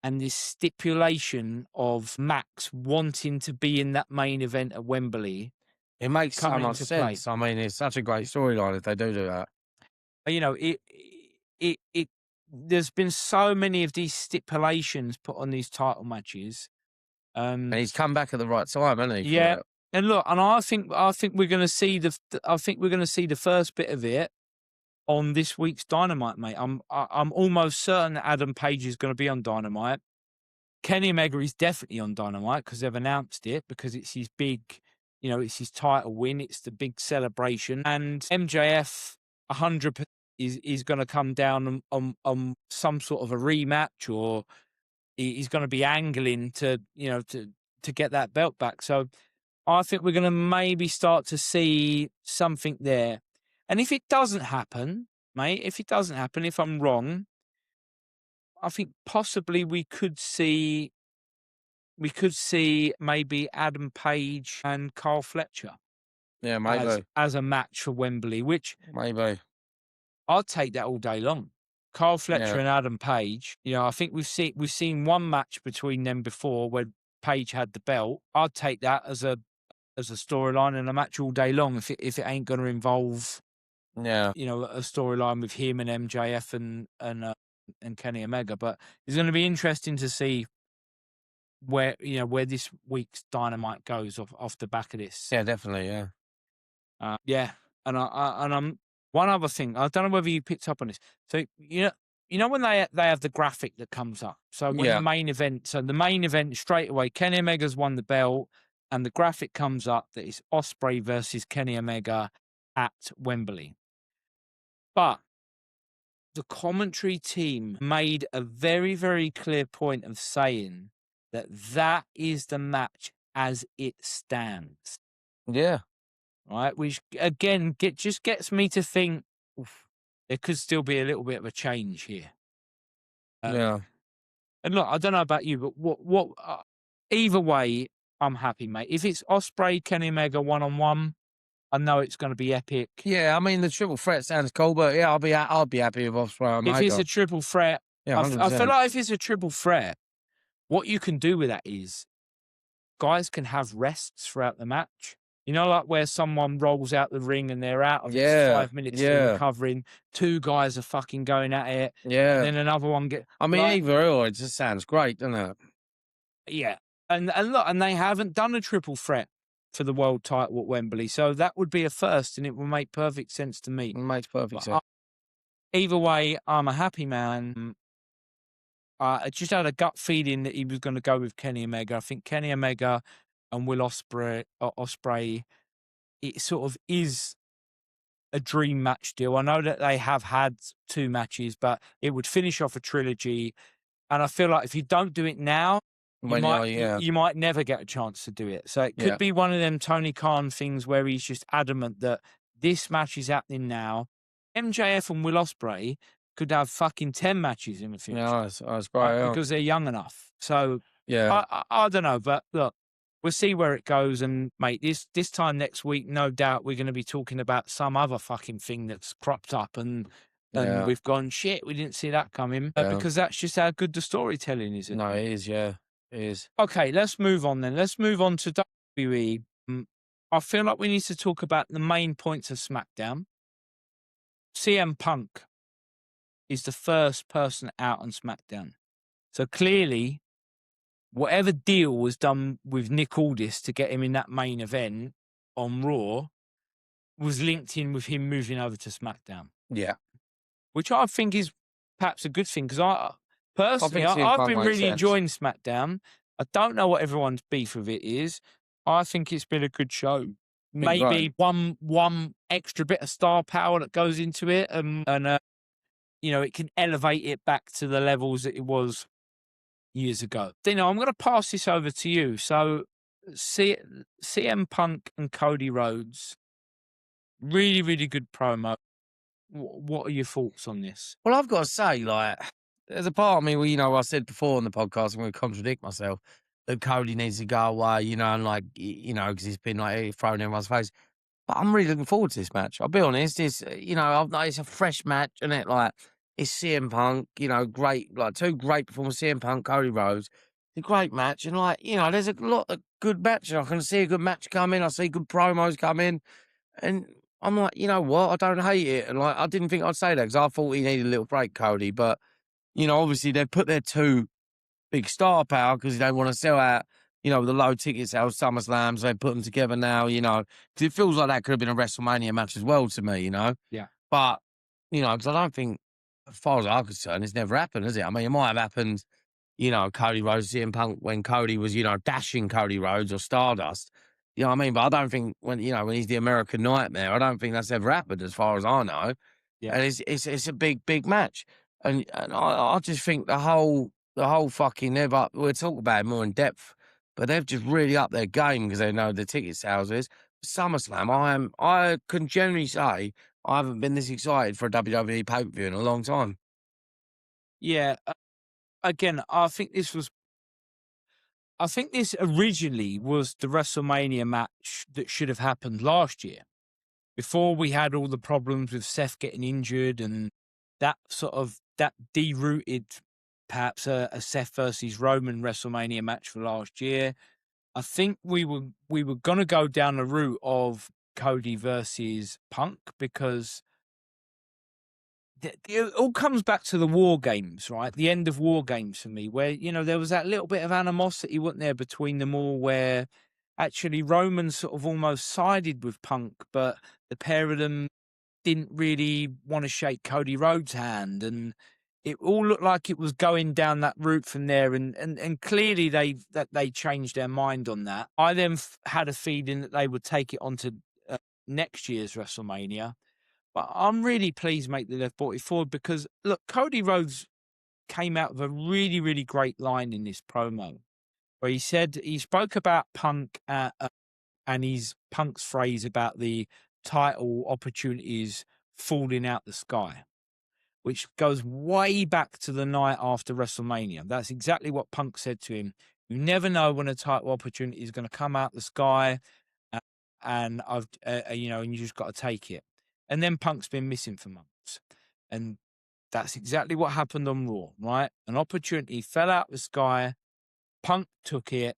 S1: and this stipulation of Max wanting to be in that main event at Wembley.
S2: It makes so much sense. Play. I mean, it's such a great storyline if they do that.
S1: There's been so many of these stipulations put on these title matches.
S2: And he's come back at the right time, hasn't he?
S1: Yeah. And look, and I think we're going to see the first bit of it on this week's Dynamite, mate. I'm almost certain that Adam Page is going to be on Dynamite. Kenny Omega is definitely on Dynamite because they've announced it, because it's his big, it's his title win. It's the big celebration. And MJF 100% is going to come down on some sort of a rematch, or he's going to be angling to get that belt back. So I think we're going to maybe start to see something there. And if it doesn't happen, mate, if I'm wrong, I think possibly we could see maybe Adam Page and Carl Fletcher.
S2: Yeah, maybe.
S1: As a match for Wembley, which
S2: maybe
S1: I'd take that all day long. Carl Fletcher and Adam Page. I think we've seen one match between them before where Page had the belt. I'd take that as a storyline and a match all day long if it ain't going to involve a storyline with him and MJF and Kenny Omega. But it's going to be interesting to see where this week's Dynamite goes off the back of this.
S2: Yeah, definitely.
S1: Yeah. And I'm one other thing. I don't know whether you picked up on this. So when they have the graphic that comes up. So when the main event straight away, Kenny Omega's won the belt. and the graphic comes up that it's Ospreay versus Kenny Omega at Wembley. But the commentary team made a very, very clear point of saying that that is the match as it stands.
S2: Yeah.
S1: Right, which again just gets me to think there could still be a little bit of a change here.
S2: Yeah.
S1: And look, I don't know about you, but what? Either way, I'm happy, mate. If it's Ospreay, Kenny Omega 1-on-1, I know it's going to be epic.
S2: Yeah, I mean the triple threat sounds cool, but yeah, I'll be happy with Ospreay and
S1: If
S2: Omega.
S1: it's a triple threat,
S2: Yeah,
S1: I feel
S2: 100%.
S1: like if it's a triple threat, what you can do with that is guys can have rests throughout the match. You know, like where someone rolls out the ring and they're out of it, 5 minutes they're recovering. 2 guys are fucking going at it.
S2: Yeah.
S1: And then another one
S2: I mean,
S1: like,
S2: either or, it just sounds great, doesn't it?
S1: yeah. And look, and they haven't done a triple threat for the world title at Wembley. So that would be a first and it will make perfect sense to me.
S2: It makes perfect
S1: But
S2: sense.
S1: either way, I'm a happy man. I just had a gut feeling that he was going to go with Kenny Omega. I think Kenny Omega and Will Ospreay, it sort of is a dream match deal. I know that they have had 2 matches, but it would finish off a trilogy. And I feel like if you don't do it now, you might never get a chance to do it. So it could be one of them Tony Khan things where he's just adamant that this match is happening now. MJF and Will Ospreay could have fucking 10 matches in the future.
S2: Yeah, that's great.
S1: Right? Because they're young enough. So
S2: yeah,
S1: I don't know, but look, we'll see where it goes. And mate, this time next week, no doubt we're going to be talking about some other fucking thing that's cropped up and we've gone, shit, we didn't see that coming. Because that's just how good the storytelling is.
S2: No, it is, yeah. It is.
S1: Okay, let's move on then. Let's move on to WWE. I feel like we need to talk about the main points of SmackDown. CM Punk is the first person out on SmackDown. So clearly, whatever deal was done with Nick Aldis to get him in that main event on Raw was linked in with him moving over to SmackDown.
S2: Yeah.
S1: Which I think is perhaps a good thing because I've been really enjoying SmackDown. I don't know what everyone's beef with it is. I think it's been a good show. Maybe one extra bit of star power that goes into it and it can elevate it back to the levels that it was years ago. Deano, I'm going to pass this over to you. So, CM Punk and Cody Rhodes, really, really good promo. What are your thoughts on this?
S2: Well, I've got to say, like, there's a part of me where, I said before on the podcast, I'm going to contradict myself, that Cody needs to go away, and like, because he's been like thrown in everyone's face. But I'm really looking forward to this match. I'll be honest, it's, it's a fresh match, isn't it? Like, it's CM Punk, great, like 2 great performances, CM Punk, Cody Rhodes. It's a great match. And like, there's a lot of good matches. I can see a good match coming. I see good promos coming. And I'm like, you know what? I don't hate it. And like, I didn't think I'd say that because I thought he needed a little break, Cody. But, obviously they put their 2 big star power because they want to sell out, the low ticket sales, SummerSlams. They put them together now, because it feels like that could have been a WrestleMania match as well to me,
S1: Yeah.
S2: But, because I don't think, as far as I'm concerned, it's never happened, has it? I mean, it might have happened, Cody Rhodes, CM Punk, when Cody was, dashing Cody Rhodes or Stardust. You know what I mean? But I don't think when he's the American Nightmare, I don't think that's ever happened as far as I know.
S1: Yeah.
S2: And it's a big, big match. And I just think the whole fucking, we'll talk about it more in depth, but they've just really upped their game because they know the ticket sales is. SummerSlam, I can generally say I haven't been this excited for a WWE pay-per-view in a long time.
S1: Yeah. Again, I think this originally was the WrestleMania match that should have happened last year. Before we had all the problems with Seth getting injured and that derouted perhaps a Seth versus Roman WrestleMania match for last year. I think we were going to go down the route of Cody versus Punk because it all comes back to the War Games, right? The end of War Games for me, where, there was that little bit of animosity, wasn't there, between them all, where actually Roman sort of almost sided with Punk, but the pair of them didn't really want to shake Cody Rhodes' hand. And it all looked like it was going down that route from there, and clearly they changed their mind on that. I then had a feeling that they would take it on to next year's WrestleMania, but I'm really pleased, mate, that they've brought it forward because look, Cody Rhodes came out with a really, really great line in this promo where he spoke about Punk and Punk's phrase about the title opportunities falling out the sky, which goes way back to the night after WrestleMania. That's exactly what Punk said to him. You never know when a title opportunity is going to come out the sky, and and you just got to take it. And then Punk's been missing for months, and that's exactly what happened on Raw, right? An opportunity fell out the sky. Punk took it.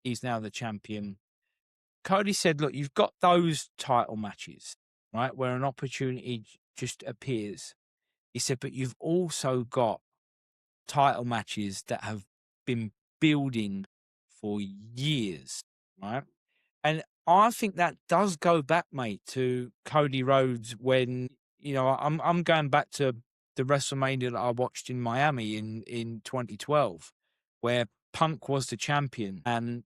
S1: He's now the champion. Cody said, look, you've got those title matches, right, where an opportunity just appears. He said, but you've also got title matches that have been building for years, right? And I think that does go back, mate, to Cody Rhodes when, I'm going back to the WrestleMania that I watched in Miami in 2012, where Punk was the champion and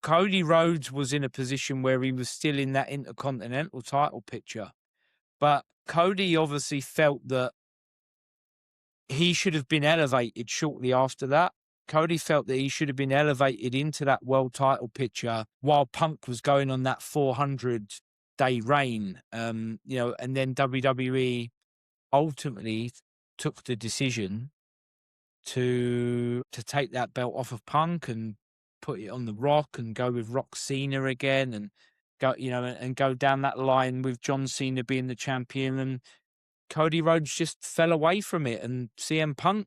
S1: Cody Rhodes was in a position where he was still in that Intercontinental title picture. But Cody obviously felt that he should have been elevated shortly after that. Cody felt that he should have been elevated into that world title picture while Punk was going on that 400-day reign. And then WWE ultimately took the decision to take that belt off of Punk and put it on The Rock and go with Rock Cena again and go down that line with John Cena being the champion, and Cody Rhodes just fell away from it, and CM Punk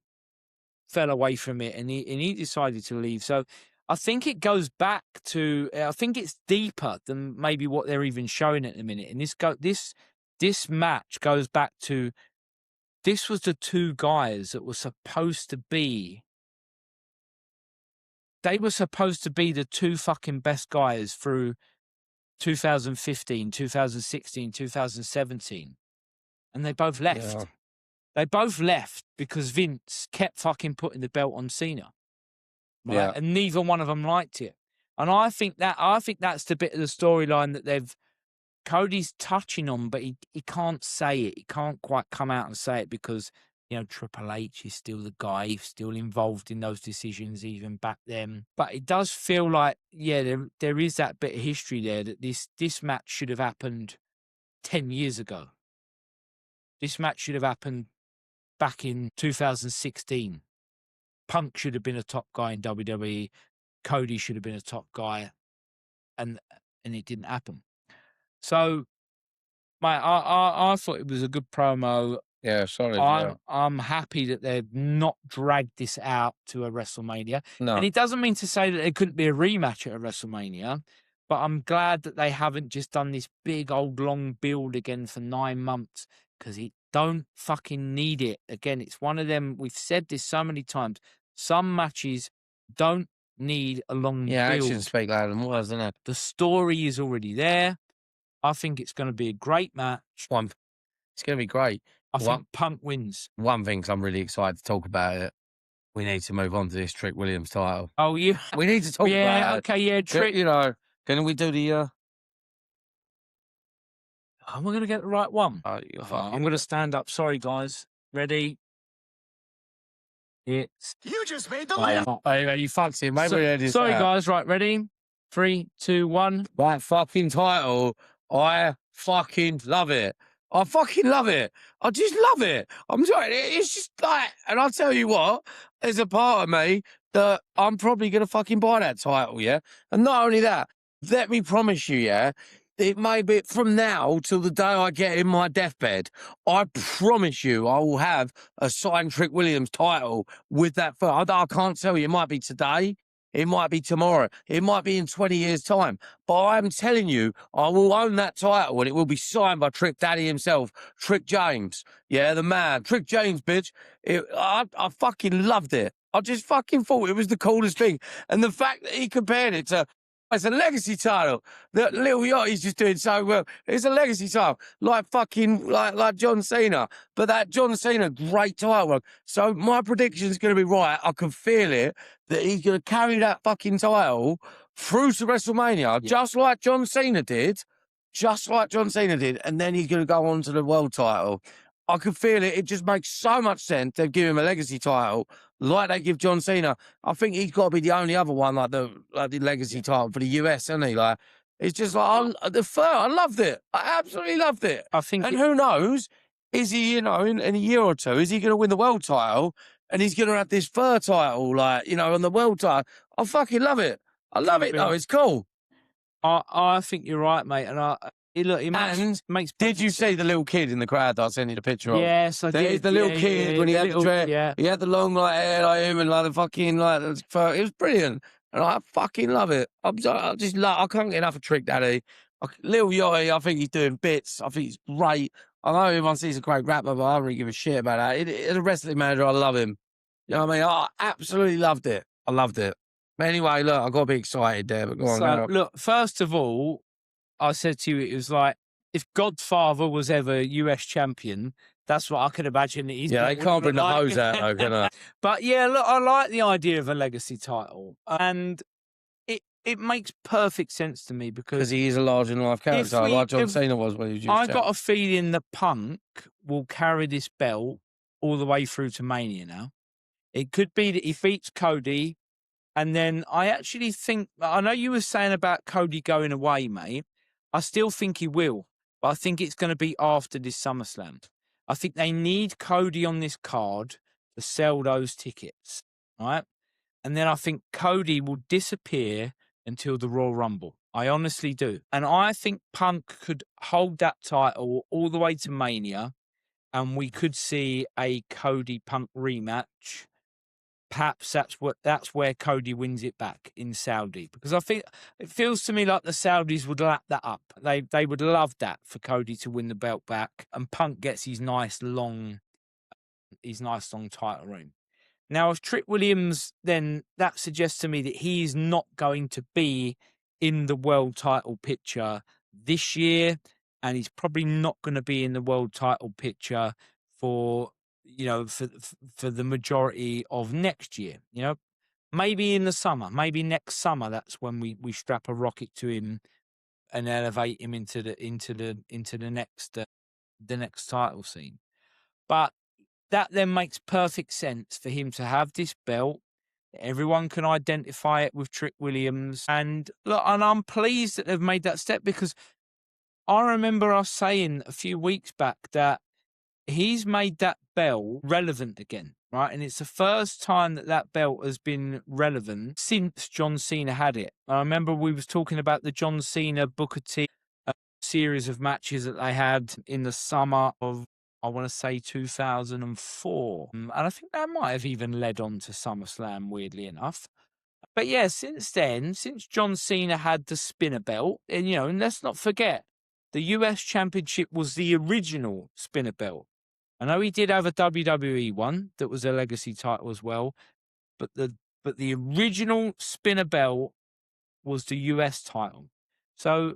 S1: fell away from it, and he decided to leave. So I think it goes back to, I think it's deeper than maybe what they're even showing at the minute. And this match goes back to, this was the two guys that were supposed to be, they were supposed to be the two fucking best guys through 2015, 2016, 2017. And they both left.
S2: Yeah.
S1: They both left because Vince kept fucking putting the belt on Cena. Right?
S2: Yeah.
S1: And neither one of them liked it. And I think that's the bit of the storyline that Cody's touching on, but he can't say it. He can't quite come out and say it because, Triple H is still the guy. He's still involved in those decisions even back then. But it does feel like, there is that bit of history there that this match should have happened 10 years ago. This match should have happened back in 2016. Punk should have been a top guy in WWE. Cody should have been a top guy. And it didn't happen. So, mate, I thought it was a good promo.
S2: Yeah, sorry.
S1: I'm happy that they've not dragged this out to a WrestleMania.
S2: No.
S1: And it doesn't mean to say that there couldn't be a rematch at a WrestleMania, but I'm glad that they haven't just done this big old long build again for 9 months, because it don't fucking need it. Again, it's one of them, we've said this so many times, some matches don't need a long build.
S2: Action speak louder than words, doesn't it?
S1: The story is already there. I think it's going to be a great match.
S2: It's going to be great.
S1: I think Punk wins.
S2: One thing, 'cause I'm really excited to talk about it. We need to move on to this Trick Williams title.
S1: Oh, yeah.
S2: We need to talk about it.
S1: Yeah, okay, yeah, Trick.
S2: Can we do the...
S1: Am I going to get the right one?
S2: I'm
S1: going to stand up. Sorry, guys. Ready? It's...
S3: You just made the list.
S2: Hey, you fancy it? Maybe
S1: sorry, guys. Right, ready? 3, 2, 1.
S2: That fucking title, I fucking love it. I fucking love it. I just love it. I'm sorry. It's just like, and I'll tell you what, there's a part of me that I'm probably going to fucking buy that title, yeah? And not only that, let me promise you, yeah, it may be from now till the day I get in my deathbed, I promise you I will have a signed Trick Williams title with that. I can't tell you. It might be today. It might be tomorrow. It might be in 20 years' time. But I'm telling you, I will own that title and it will be signed by Trick Daddy himself, Trick James. Yeah, the man. Trick James, bitch. I fucking loved it. I just fucking thought it was the coolest thing. And the fact that he compared it to It's a legacy title. The Little Yachty's just doing so well. It's a legacy title, like fucking like John Cena. But that John Cena great title. So my prediction's going to be right. I can feel it that he's going to carry that fucking title through to WrestleMania, just like John Cena did, and then he's going to go on to the world title. I can feel it. It just makes so much sense. They've given him a legacy title, like they give John Cena. I think he's got to be the only other one like the legacy title for the US, isn't he? Like, it's just like I loved it. I absolutely loved it.
S1: I think,
S2: and who knows? Is he, in a year or two, is he going to win the world title? And he's going to have this fur title, like, on the world title. I fucking love it. I love it though. It's cool.
S1: I think you're right, mate. And it makes.
S2: Did you see the little kid in the crowd that I sent you the picture of?
S1: Yes, I did.
S2: The little kid when he had the dread, he had the long hair like him and like the fucking fur. It was brilliant, and I fucking love it. I can't get enough of Trick Daddy. Little Yachty, I think he's doing bits. I think he's great. I know everyone sees a great rapper, but I don't really give a shit about that. As a wrestling manager, I love him. You know what I mean? I absolutely loved it. I loved it. But anyway, look, I've got to be excited there. But go on.
S1: Look, first of all, I said to you, it was like, if Godfather was ever US champion, that's what I could imagine.
S2: They can't bring the hose out, though, can they?
S1: But yeah, look, I like the idea of a legacy title. And it makes perfect sense to me because
S2: he is a large-in-life character, like John Cena was when he was
S1: I got a feeling that Punk will carry this belt all the way through to Mania now. It could be that he beats Cody, and then I actually think, I know you were saying about Cody going away, mate. I still think he will, but I think it's going to be after this SummerSlam. I think they need Cody on this card to sell those tickets, right? And then I think Cody will disappear until the Royal Rumble. I honestly do. And I think Punk could hold that title all the way to Mania, and we could see a Cody Punk rematch. Perhaps that's where Cody wins it back in Saudi, because I think it feels to me like the Saudis would lap that up. They would love that for Cody to win the belt back, and Punk gets his nice long title reign. Now, if Trick Williams, then that suggests to me that he is not going to be in the world title picture this year, and he's probably not going to be in the world title picture for the majority of next year. Maybe in the summer, maybe next summer, that's when we strap a rocket to him and elevate him into the next title scene. But that then makes perfect sense for him to have this belt. Everyone can identify it with Trick Williams. And look, and I'm pleased that they've made that step, because I remember us saying a few weeks back that he's made that belt relevant again, right? And it's the first time that belt has been relevant since John Cena had it. I remember we was talking about the John Cena Booker T series of matches that they had in the summer of, I want to say, 2004. And I think that might have even led on to SummerSlam, weirdly enough. But yeah, since then, since John Cena had the spinner belt, and let's not forget, the US Championship was the original spinner belt. I know he did have a WWE one that was a legacy title as well, but the original spinner belt was the US title. So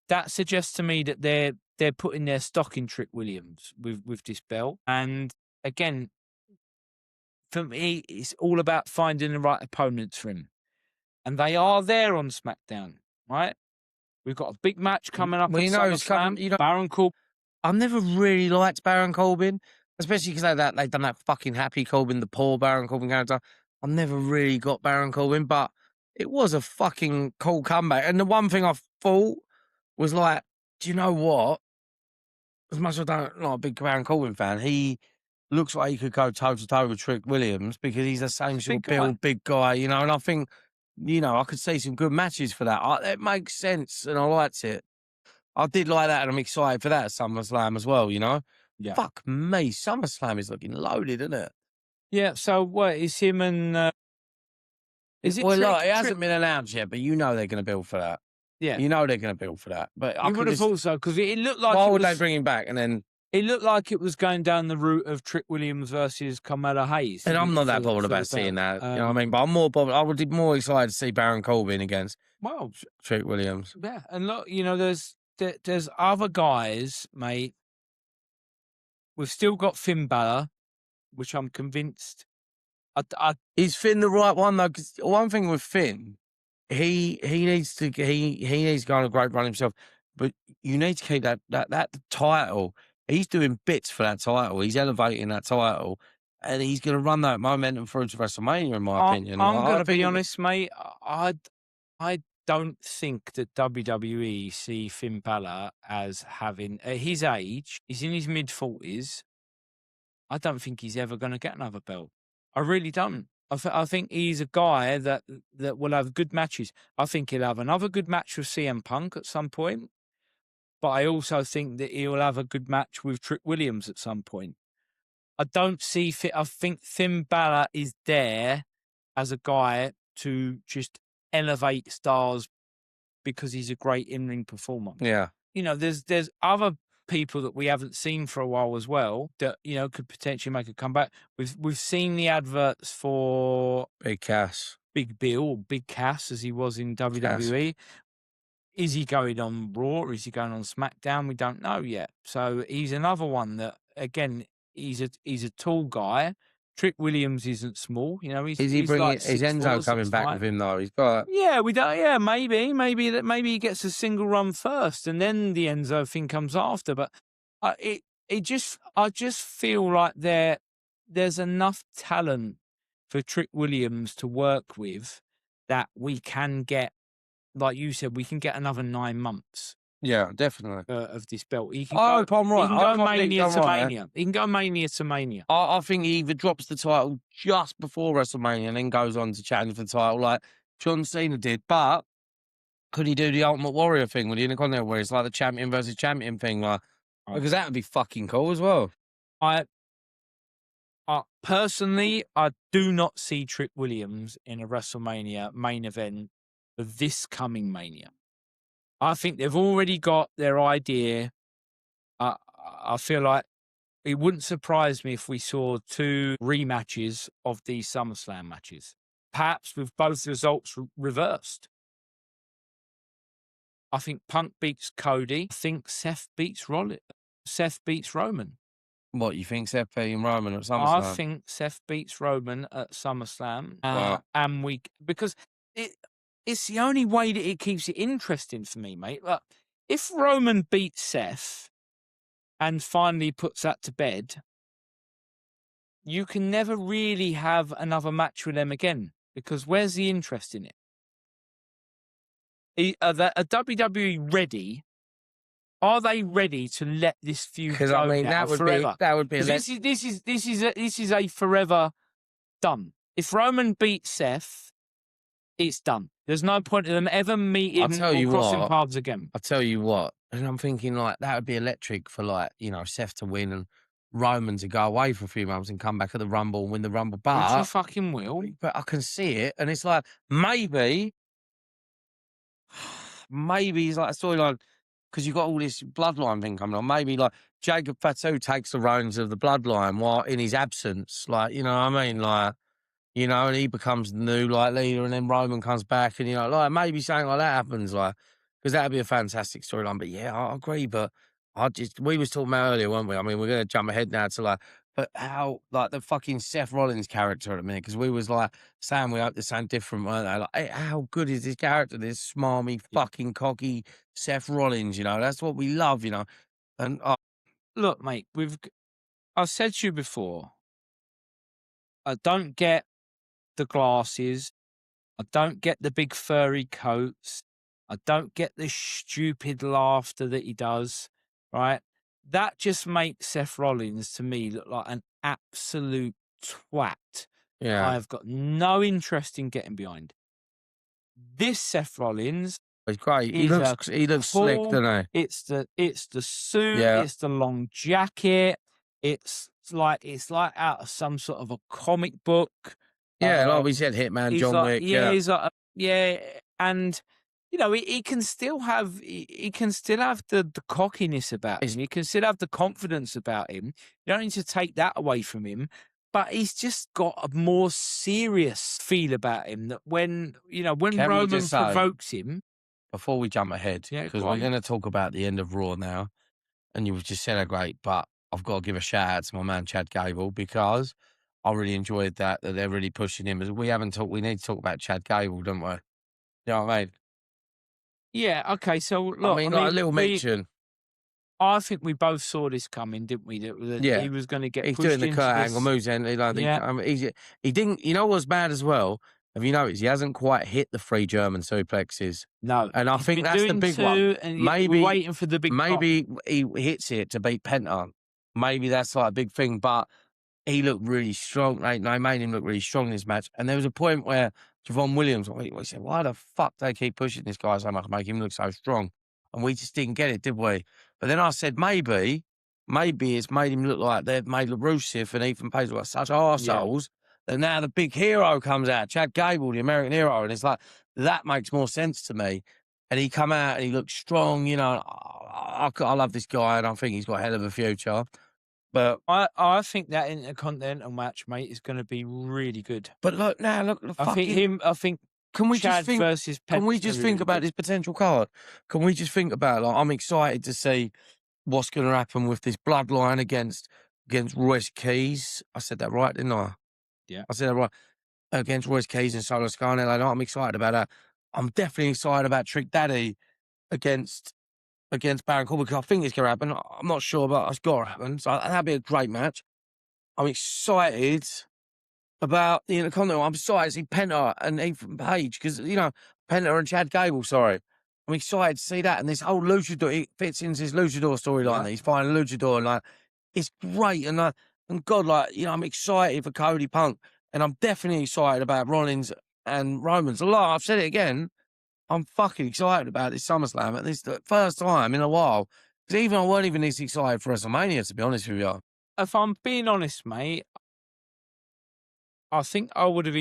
S1: that suggests to me that they're putting their stock in Trick Williams with this belt. And again, for me, it's all about finding the right opponents for him. And they are there on SmackDown, right? We've got a big match coming up. Baron Corbin.
S2: I've never really liked Baron Corbin, especially because they've done that fucking Happy Corbin, the poor Baron Corbin character. I've never really got Baron Corbin, but it was a fucking cool comeback. And the one thing I thought was like, do you know what? As much as I'm not a big Baron Corbin fan, he looks like he could go toe-to-toe with Trick Williams, because he's the same sort of build, big guy, and I think, I could see some good matches for that. It makes sense, and I liked it. I did like that, and I'm excited for that at SummerSlam as well, Yeah. Fuck me, SummerSlam is looking loaded, isn't it?
S1: Yeah, so what, is him and...
S2: is it well, look, it hasn't been announced yet, but they're going to build for that.
S1: Yeah.
S2: They're going to build for that. But
S1: I would have thought so, because it looked like...
S2: Why would they bring him back and then...
S1: It looked like it was going down the route of Trick Williams versus Carmelo Hayes.
S2: And I'm not that bothered about seeing that, you know what I mean? But I'm more bothered. I would be more excited to see Baron Corbin against
S1: Well,
S2: Trick Williams.
S1: yeah, and look, you know, there's other guys, mate. We've still got Finn Balor, which I'm convinced. I
S2: Is Finn the right one though? Because one thing with Finn, he needs to go on a great run himself. But you need to keep that title. He's doing bits for that title. He's elevating that title, and he's going to run that momentum through to WrestleMania, in my opinion.
S1: I'm
S2: I
S1: gonna be
S2: think
S1: honest, mate. I don't think that WWE see Finn Balor as having at his age. He's in his mid-40s. I don't think he's ever going to get another belt. I really don't. I think he's a guy that will have good matches. I think he'll have another good match with CM Punk at some point. But I also think that he'll have a good match with Trick Williams at some point. I don't see fit. I think Finn Balor is there as a guy to just elevate stars because he's a great in-ring performer.
S2: yeah,
S1: You know, there's other people that we haven't seen for a while as well that, you know, could potentially make a comeback. We've seen the adverts for
S2: Big Cass.
S1: Big Bill or Big Cass as he was in WWE. Is he going on Raw or is he going on SmackDown? We don't know yet. So he's another one that, again, he's a tall guy. Trick Williams isn't small, you know. He's
S2: Bringing?
S1: like
S2: Is Enzo
S1: 6'4",
S2: coming back
S1: 6'5".
S2: with him though? He's got.
S1: Yeah, we don't. Yeah, maybe he gets a single run first, and then the Enzo thing comes after. But I just feel like there's enough talent for Trick Williams to work with that we can get, like you said, we can get another 9 months
S2: Yeah, definitely.
S1: of this belt. He can
S2: I
S1: go.
S2: hope I'm right.
S1: He can
S2: I
S1: go
S2: can't believe
S1: Mania
S2: I'm
S1: to
S2: right.
S1: Mania. He can go Mania to Mania.
S2: I think he either drops the title just before WrestleMania and then goes on to challenge for the title like John Cena did. But could he do the Ultimate Warrior thing with the Intercontinental where it's like the champion versus champion thing? Like, because that would be fucking cool as well.
S1: Personally, I do not see Trick Williams in a WrestleMania main event for this coming Mania. I think they've already got their idea. I feel like it wouldn't surprise me if we saw 2 rematches of these SummerSlam matches, perhaps with both results reversed. I think Punk beats Cody. I think Seth beats Roman.
S2: What, you think Seth beating Roman at SummerSlam?
S1: I think Seth beats Roman at SummerSlam.
S2: Wow.
S1: And because it's the only way that it keeps it interesting for me, mate. Look, if Roman beats Seth and finally puts that to bed, you can never really have another match with them again because where's the interest in it? Are WWE ready? Are they ready to let this feud go? I mean,
S2: that would
S1: forever?
S2: be
S1: this is a forever done. If Roman beats Seth, it's done. There's no point in them ever meeting or crossing paths again.
S2: I'll tell you what, and I'm thinking like that would be electric for like, you know, Seth to win and Roman to go away for a few months and come back at the Rumble and win the Rumble.
S1: Which he fucking will.
S2: But I can see it, and it's like maybe he's like a storyline because you've got all this bloodline thing coming on. Maybe like Jacob Fatu takes the reins of the bloodline while in his absence, like, you know what I mean, like, you know, and he becomes the new like leader, and then Roman comes back, and you know, like maybe something like that happens, like, because that'd be a fantastic storyline. But yeah, I agree. But we was talking about earlier, weren't we? I mean, we're gonna jump ahead now to like, but how like the fucking Seth Rollins character at the minute, because we was like saying we hope to sound different, weren't they? Like, hey, how good is this character? This smarmy, fucking cocky Seth Rollins, you know, that's what we love, you know. And
S1: look, mate, I've said to you before, I don't get the glasses. I don't get the big furry coats. I don't get the stupid laughter that he does, right? That just makes Seth Rollins to me look like an absolute twat.
S2: yeah,
S1: I've got no interest in getting behind. This Seth Rollins,
S2: he's great. He looks slick, doesn't he?
S1: it's the suit,
S2: Yeah.
S1: it's the long jacket, it's like out of some sort of a comic book.
S2: Yeah, like we said, Hitman, John Wick.
S1: Yeah, he's like, and you know, he can still have the cockiness about him. He can still have the confidence about him. You don't need to take that away from him. but he's just got a more serious feel about him that when
S2: Can we
S1: Roman
S2: just say,
S1: provokes him.
S2: before we jump ahead,
S1: Yeah,
S2: because
S1: go
S2: we're
S1: on.
S2: going to talk about the end of Raw now, and you've just said a great, but I've got to give a shout out to my man Chad Gable, because I really enjoyed that they're really pushing him. We haven't talked. We need to talk about Chad Gable, don't we? You know what I mean?
S1: Yeah, okay. So
S2: I
S1: look,
S2: mean, like a little mention.
S1: I think we both saw this coming, didn't we? That
S2: Yeah,
S1: he was going to get
S2: he's doing
S1: pushed
S2: the
S1: into
S2: Kurt Angle
S1: this.
S2: moves, and
S1: Yeah.
S2: he didn't. You know what's bad as well? Have you noticed he hasn't quite hit the 3 German suplexes?
S1: No,
S2: And I
S1: he's
S2: think
S1: been
S2: that's the
S1: doing
S2: big one.
S1: 2, and we're
S2: Maybe
S1: waiting for the big pop.
S2: maybe he hits it to beat Penta. Maybe that's like a big thing, but he looked really strong. They made him look really strong in this match. And there was a point where Javon Williams, we said, why the fuck they keep pushing this guy so much to make him look so strong? And we just didn't get it, did we? But then I said, maybe it's made him look like they've made Rusev and Ethan Page look like such arseholes that now the big hero comes out, Chad Gable, the American hero. And it's like, that makes more sense to me. And he come out and he looks strong, I love this guy and I think he's got a hell of a future. But
S1: I think that Intercontinental match, mate, is going to be really good.
S2: look now, look the fucking.
S1: I think
S2: Can we
S1: Chad
S2: just think?
S1: versus
S2: Can we
S1: Penta's
S2: just
S1: gonna be
S2: think
S1: really
S2: about
S1: good.
S2: this potential card? Can we just think about, like, I'm excited to see what's going to happen with this bloodline against Royce Keys. I said that right, didn't I?
S1: Yeah.
S2: I said that right. Against Royce Keys and Solo Scarlett. I'm excited about that. I'm definitely excited about Trick Daddy against Baron Corbin, because I think it's going to happen. I'm not sure, but it's got to happen. So that'd be a great match. I'm excited about the Intercontinental. I'm excited to see Penta and Ethan Page, because, Penta and Chad Gable, sorry. I'm excited to see that. And this whole luchador, it fits into this luchador storyline that he's fighting a luchador, and like, it's great. And God, like, I'm excited for Cody Punk, and I'm definitely excited about Rollins and Romans. I've said it again. I'm fucking excited about this SummerSlam. And this is the first time in a while. Because I weren't even this excited for WrestleMania, to be honest with you.
S1: If I'm being honest, mate, I think I would have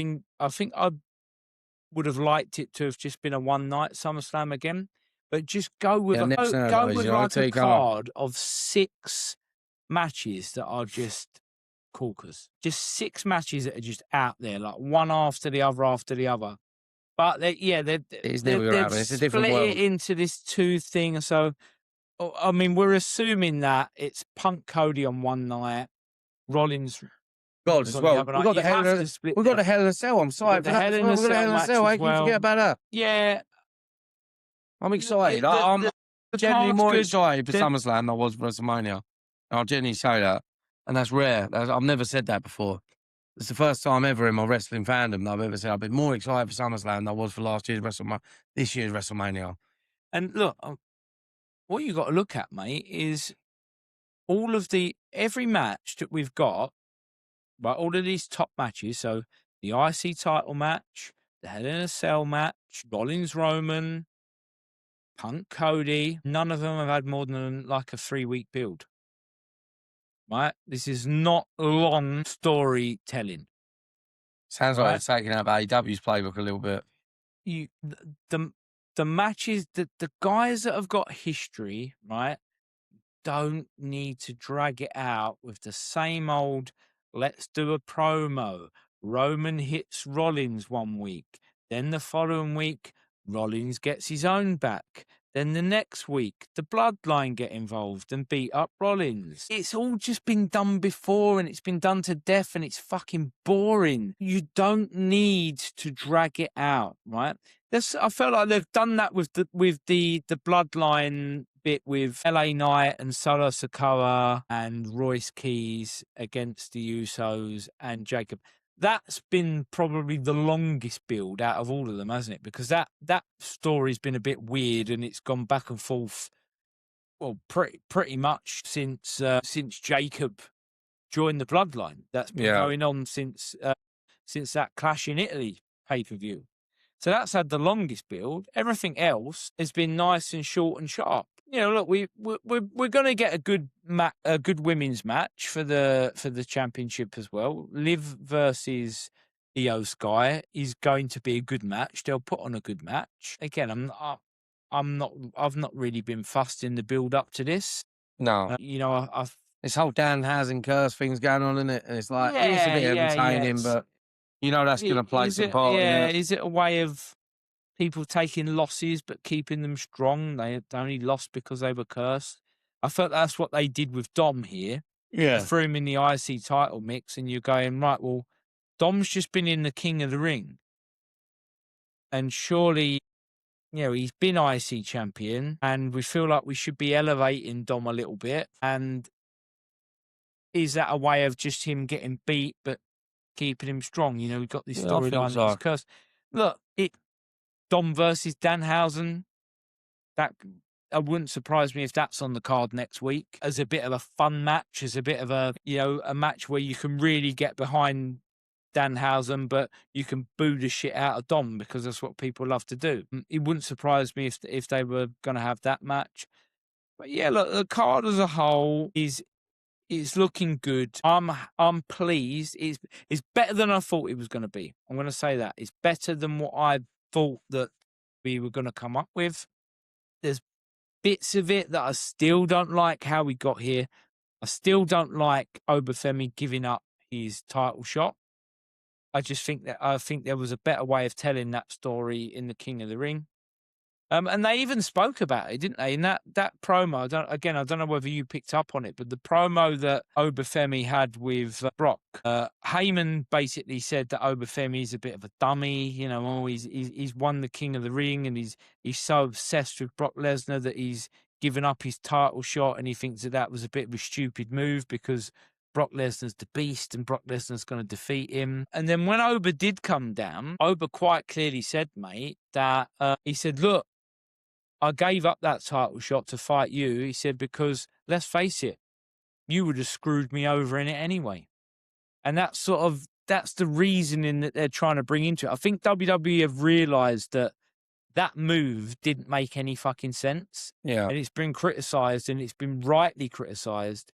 S1: liked it to have just been a one-night SummerSlam again, but just go with
S2: Yeah, next thing I
S1: go
S2: know is,
S1: with
S2: you know,
S1: like a
S2: take off.
S1: card of 6 matches that are just corkers. Just 6 matches that are just out there, like one after the other. But
S2: It's never gonna
S1: they've
S2: happen. It's a different
S1: split
S2: world.
S1: it into this 2 thing. So, I mean, we're assuming that it's Punk Cody on one night, Rollins.
S2: God, as well. We got the Hell in a Cell. I'm sorry.
S1: The Hell in a Cell match
S2: How
S1: as
S2: can you
S1: well.
S2: forget about that?
S1: Yeah,
S2: I'm excited. I'm genuinely more excited for SummerSlam than I was for WrestleMania. I'll genuinely say that. And that's rare. I've never said that before. It's the first time ever in my wrestling fandom that I've ever said I've been more excited for SummerSlam than I was for this year's WrestleMania.
S1: And look, what you got to look at, mate, is every match that we've got, right? All of these top matches. So the IC title match, the Hell in a Cell match, Rollins Roman, Punk Cody. None of them have had more than like a 3-week build. Right? This is not long storytelling.
S2: Sounds like it's taking out AEW's playbook a little bit.
S1: The matches, the guys that have got history, right, don't need to drag it out with the same old, let's do a promo. Roman hits Rollins one week. Then the following week, Rollins gets his own back. Then the next week, the Bloodline get involved and beat up Rollins. It's all just been done before, and it's been done to death, and it's fucking boring. You don't need to drag it out, right? I felt like they've done that with the Bloodline bit with LA Knight and Solo Sikoa and Royce Keys against the Usos and Jacob. That's been probably the longest build out of all of them, hasn't it? Because that story's been a bit weird, and it's gone back and forth, well, pretty much since Jacob joined the Bloodline. That's been going on since that Clash in Italy pay-per-view. So that's had the longest build. Everything else has been nice and short and sharp. Look, we're going to get a good women's match for the championship as well. Liv versus Io Sky is going to be a good match. They'll put on a good match. Again, I've not really been fussed in the build up to this.
S2: No,
S1: I
S2: this whole Danhausen curse thing's going on, isn't it? And it's like, it's a bit entertaining,
S1: It's-
S2: but you know that's going to play some part in it.
S1: Is it a way of people taking losses but keeping them strong? They only lost because they were cursed. I felt that's what they did with Dom here.
S2: Yeah.
S1: They threw him in the IC title mix, and you're going, right, well, Dom's just been in the King of the Ring. And surely, he's been IC champion, and we feel like we should be elevating Dom a little bit. And is that a way of just him getting beat but keeping him strong? We've got this storyline
S2: so.
S1: that's cursed. Look, Dom versus Danhausen, that wouldn't surprise me if that's on the card next week as a bit of a fun match, as a bit of a match where you can really get behind Danhausen, but you can boo the shit out of Dom because that's what people love to do. It wouldn't surprise me if they were going to have that match. But yeah, look, the card as a whole is looking good. I'm pleased. It's better than I thought it was going to be. I'm going to say that it's better than what I thought that we were going to come up with. There's bits of it that I still don't like how we got here. I still don't like Obafemi giving up his title shot. I think there was a better way of telling that story in the King of the Ring. And they even spoke about it, didn't they? In that promo, I don't know whether you picked up on it, but the promo that Obafemi had with Brock, Heyman basically said that Obafemi is a bit of a dummy. He's won the King of the Ring, and he's so obsessed with Brock Lesnar that he's given up his title shot, and he thinks that was a bit of a stupid move because Brock Lesnar's the beast and Brock Lesnar's going to defeat him. And then when Oba did come down, Oba quite clearly said, mate, that he said, look, I gave up that title shot to fight you. He said, because let's face it, you would have screwed me over in it anyway. And that's the reasoning that they're trying to bring into it. I think WWE have realized that move didn't make any fucking sense.
S2: Yeah.
S1: And it's been criticized, and it's been rightly criticized.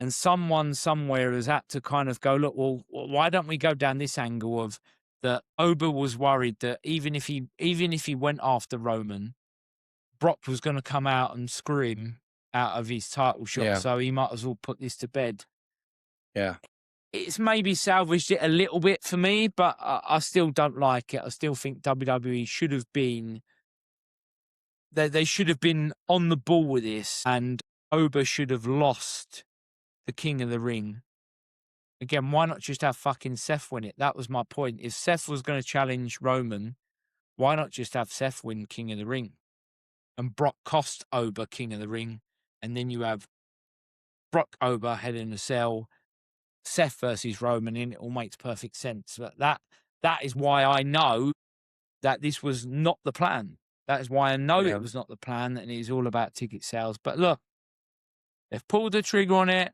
S1: And someone somewhere has had to kind of go, look, well, why don't we go down this angle of that Oba was worried that even if he went after Roman, Brock was going to come out and screw him out of his title shot.
S2: Yeah.
S1: So he might as well put this to bed.
S2: Yeah.
S1: It's maybe salvaged it a little bit for me, but I still don't like it. I still think WWE should have been... They should have been on the ball with this, and Oba should have lost the King of the Ring. Again, why not just have fucking Seth win it? That was my point. If Seth was going to challenge Roman, why not just have Seth win King of the Ring? And Brock cost Oba King of the Ring, and then you have Brock Oba Hell in a Cell, Seth versus Roman, and it all makes perfect sense. But that is why I know that this was not the plan. That is why I know it was not the plan, and it is all about ticket sales. But look, they've pulled the trigger on it.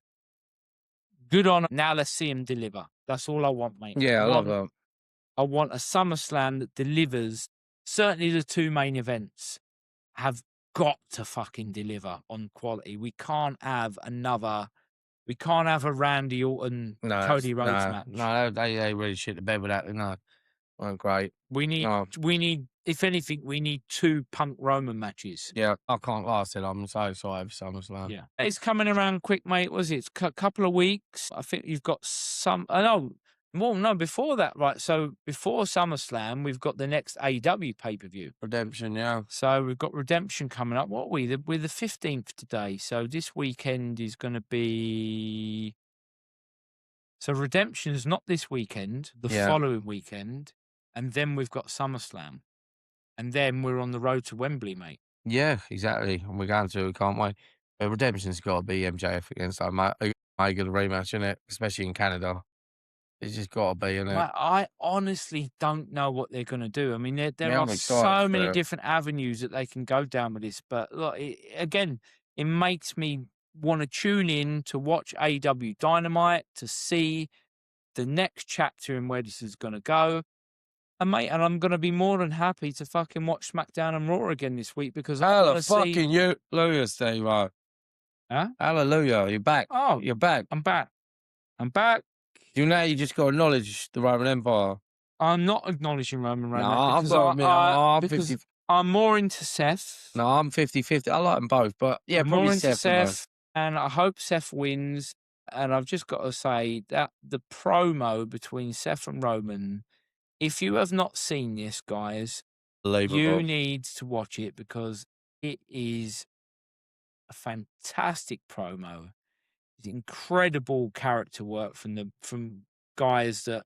S1: Good on it. Now let's see him deliver. That's all I want, mate.
S2: Yeah, I love that.
S1: I want a SummerSlam that delivers. Certainly the two main events have got to fucking deliver on quality. We can't have a Randy Orton, Cody Rhodes match.
S2: No, they really shit the bed with that. No, weren't great.
S1: We need, if anything, we need two Punk Roman matches.
S2: Yeah, I can't lie. I said I'm so excited for SummerSlam.
S1: Yeah, it's coming around quick, mate. Was it? It's a couple of weeks. I think you've got some. No, before that, right? So before SummerSlam, we've got the next AEW pay-per-view.
S2: Redemption, yeah.
S1: So we've got Redemption coming up. What are we? We're the 15th today. So this weekend is going to be... So Redemption is not this weekend, the following weekend. And then we've got SummerSlam. And then we're on the road to Wembley, mate.
S2: Yeah, exactly. And we're going to, can't we? But Redemption's got to be MJF against Omega, the rematch, isn't it? Especially in Canada. It's just got to be, isn't it?
S1: I honestly don't know what they're going to do. I mean, there are so many different avenues that they can go down with this. But look, it makes me want to tune in to watch AEW Dynamite to see the next chapter and where this is going to go. And mate, I'm going to be more than happy to fucking watch SmackDown and Raw again this week because
S2: hallelujah, Steve.
S1: Huh?
S2: Hallelujah, you're back.
S1: Oh,
S2: you're back.
S1: I'm back.
S2: You just got to acknowledge the Roman Empire.
S1: I'm not acknowledging Roman Reigns.
S2: No, I've got to admit,
S1: I'm more into Seth.
S2: No, I'm 50-50. I like them both, but yeah,
S1: I'm more into
S2: Seth.
S1: and I hope Seth wins. And I've just got to say that the promo between Seth and Roman, if you have not seen this, guys, you
S2: Unbelievable.
S1: need to watch it because it is a fantastic promo. It's incredible character work from guys that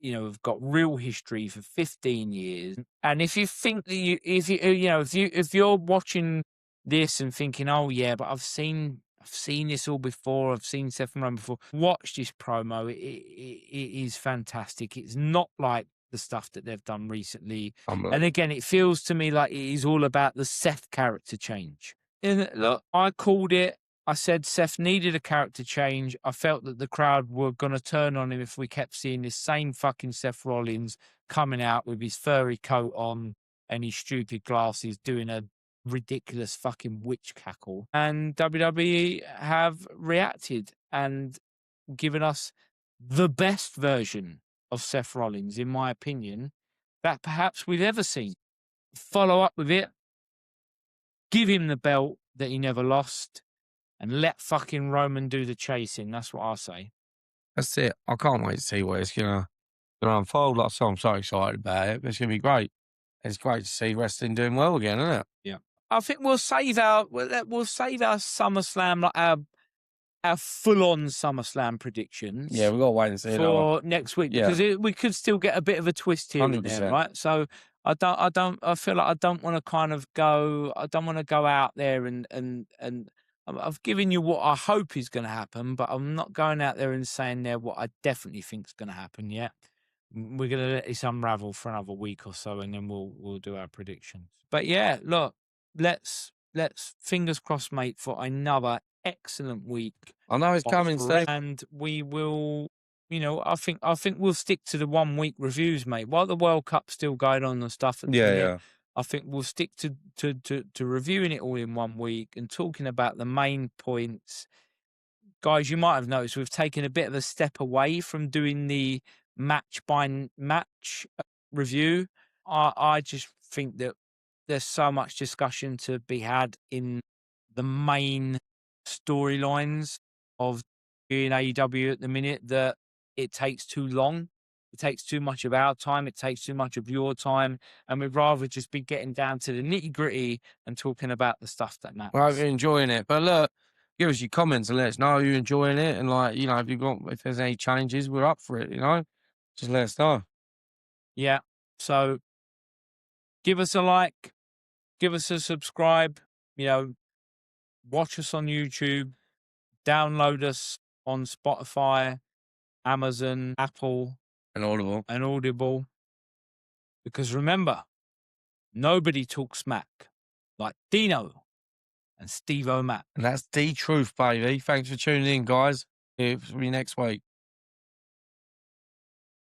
S1: have got real history for 15 years. And if you think that if you're watching this and thinking, oh yeah, but I've seen this all before, I've seen Seth and Roman before, watch this promo. It is fantastic. It's not like the stuff that they've done recently. And again, it feels to me like it is all about the Seth character change. And look, I called it. I said Seth needed a character change. I felt that the crowd were going to turn on him if we kept seeing this same fucking Seth Rollins coming out with his furry coat on and his stupid glasses doing a ridiculous fucking witch cackle. And WWE have reacted and given us the best version of Seth Rollins, in my opinion, that perhaps we've ever seen. Follow up with it. Give him the belt that he never lost. And let fucking Roman do the chasing. That's what I say.
S2: That's it. I can't wait to see where it's gonna unfold. Like, so I'm so excited about it. It's gonna be great. It's great to see wrestling doing well again, isn't it?
S1: Yeah. I think we'll save our SummerSlam, like our full-on SummerSlam predictions.
S2: Yeah, we've got to wait and see
S1: for next week because we could still get a bit of a twist here and there,
S2: 100%.
S1: right? So I feel like I don't want to go out there and I've given you what I hope is going to happen, but I'm not going out there and saying there what I definitely think is going to happen yet. We're going to let this unravel for another week or so, and then we'll do our predictions. But yeah, look, let's fingers crossed, mate, for another excellent week.
S2: I know it's coming, Steve.
S1: And we will, I think we'll stick to the 1 week reviews, mate. While the World Cup's still going on and stuff.
S2: Yeah.
S1: I think we'll stick to reviewing it all in 1 week and talking about the main points. Guys, you might have noticed we've taken a bit of a step away from doing the match by match review. I just think that there's so much discussion to be had in the main storylines of in AEW at the minute that it takes too long. It takes too much of our time. It takes too much of your time. And we'd rather just be getting down to the nitty gritty and talking about the stuff that matters.
S2: I hope you're enjoying it. But look, give us your comments and let us know you're enjoying it. And if there's any changes, we're up for it, Just let us know.
S1: Yeah. So give us a like, give us a subscribe, watch us on YouTube, download us on Spotify, Amazon, Apple,
S2: and Audible.
S1: Because remember, nobody talks smack like Deano and Steve O'Mac.
S2: And that's the truth, baby. Thanks for tuning in, guys. See you next week.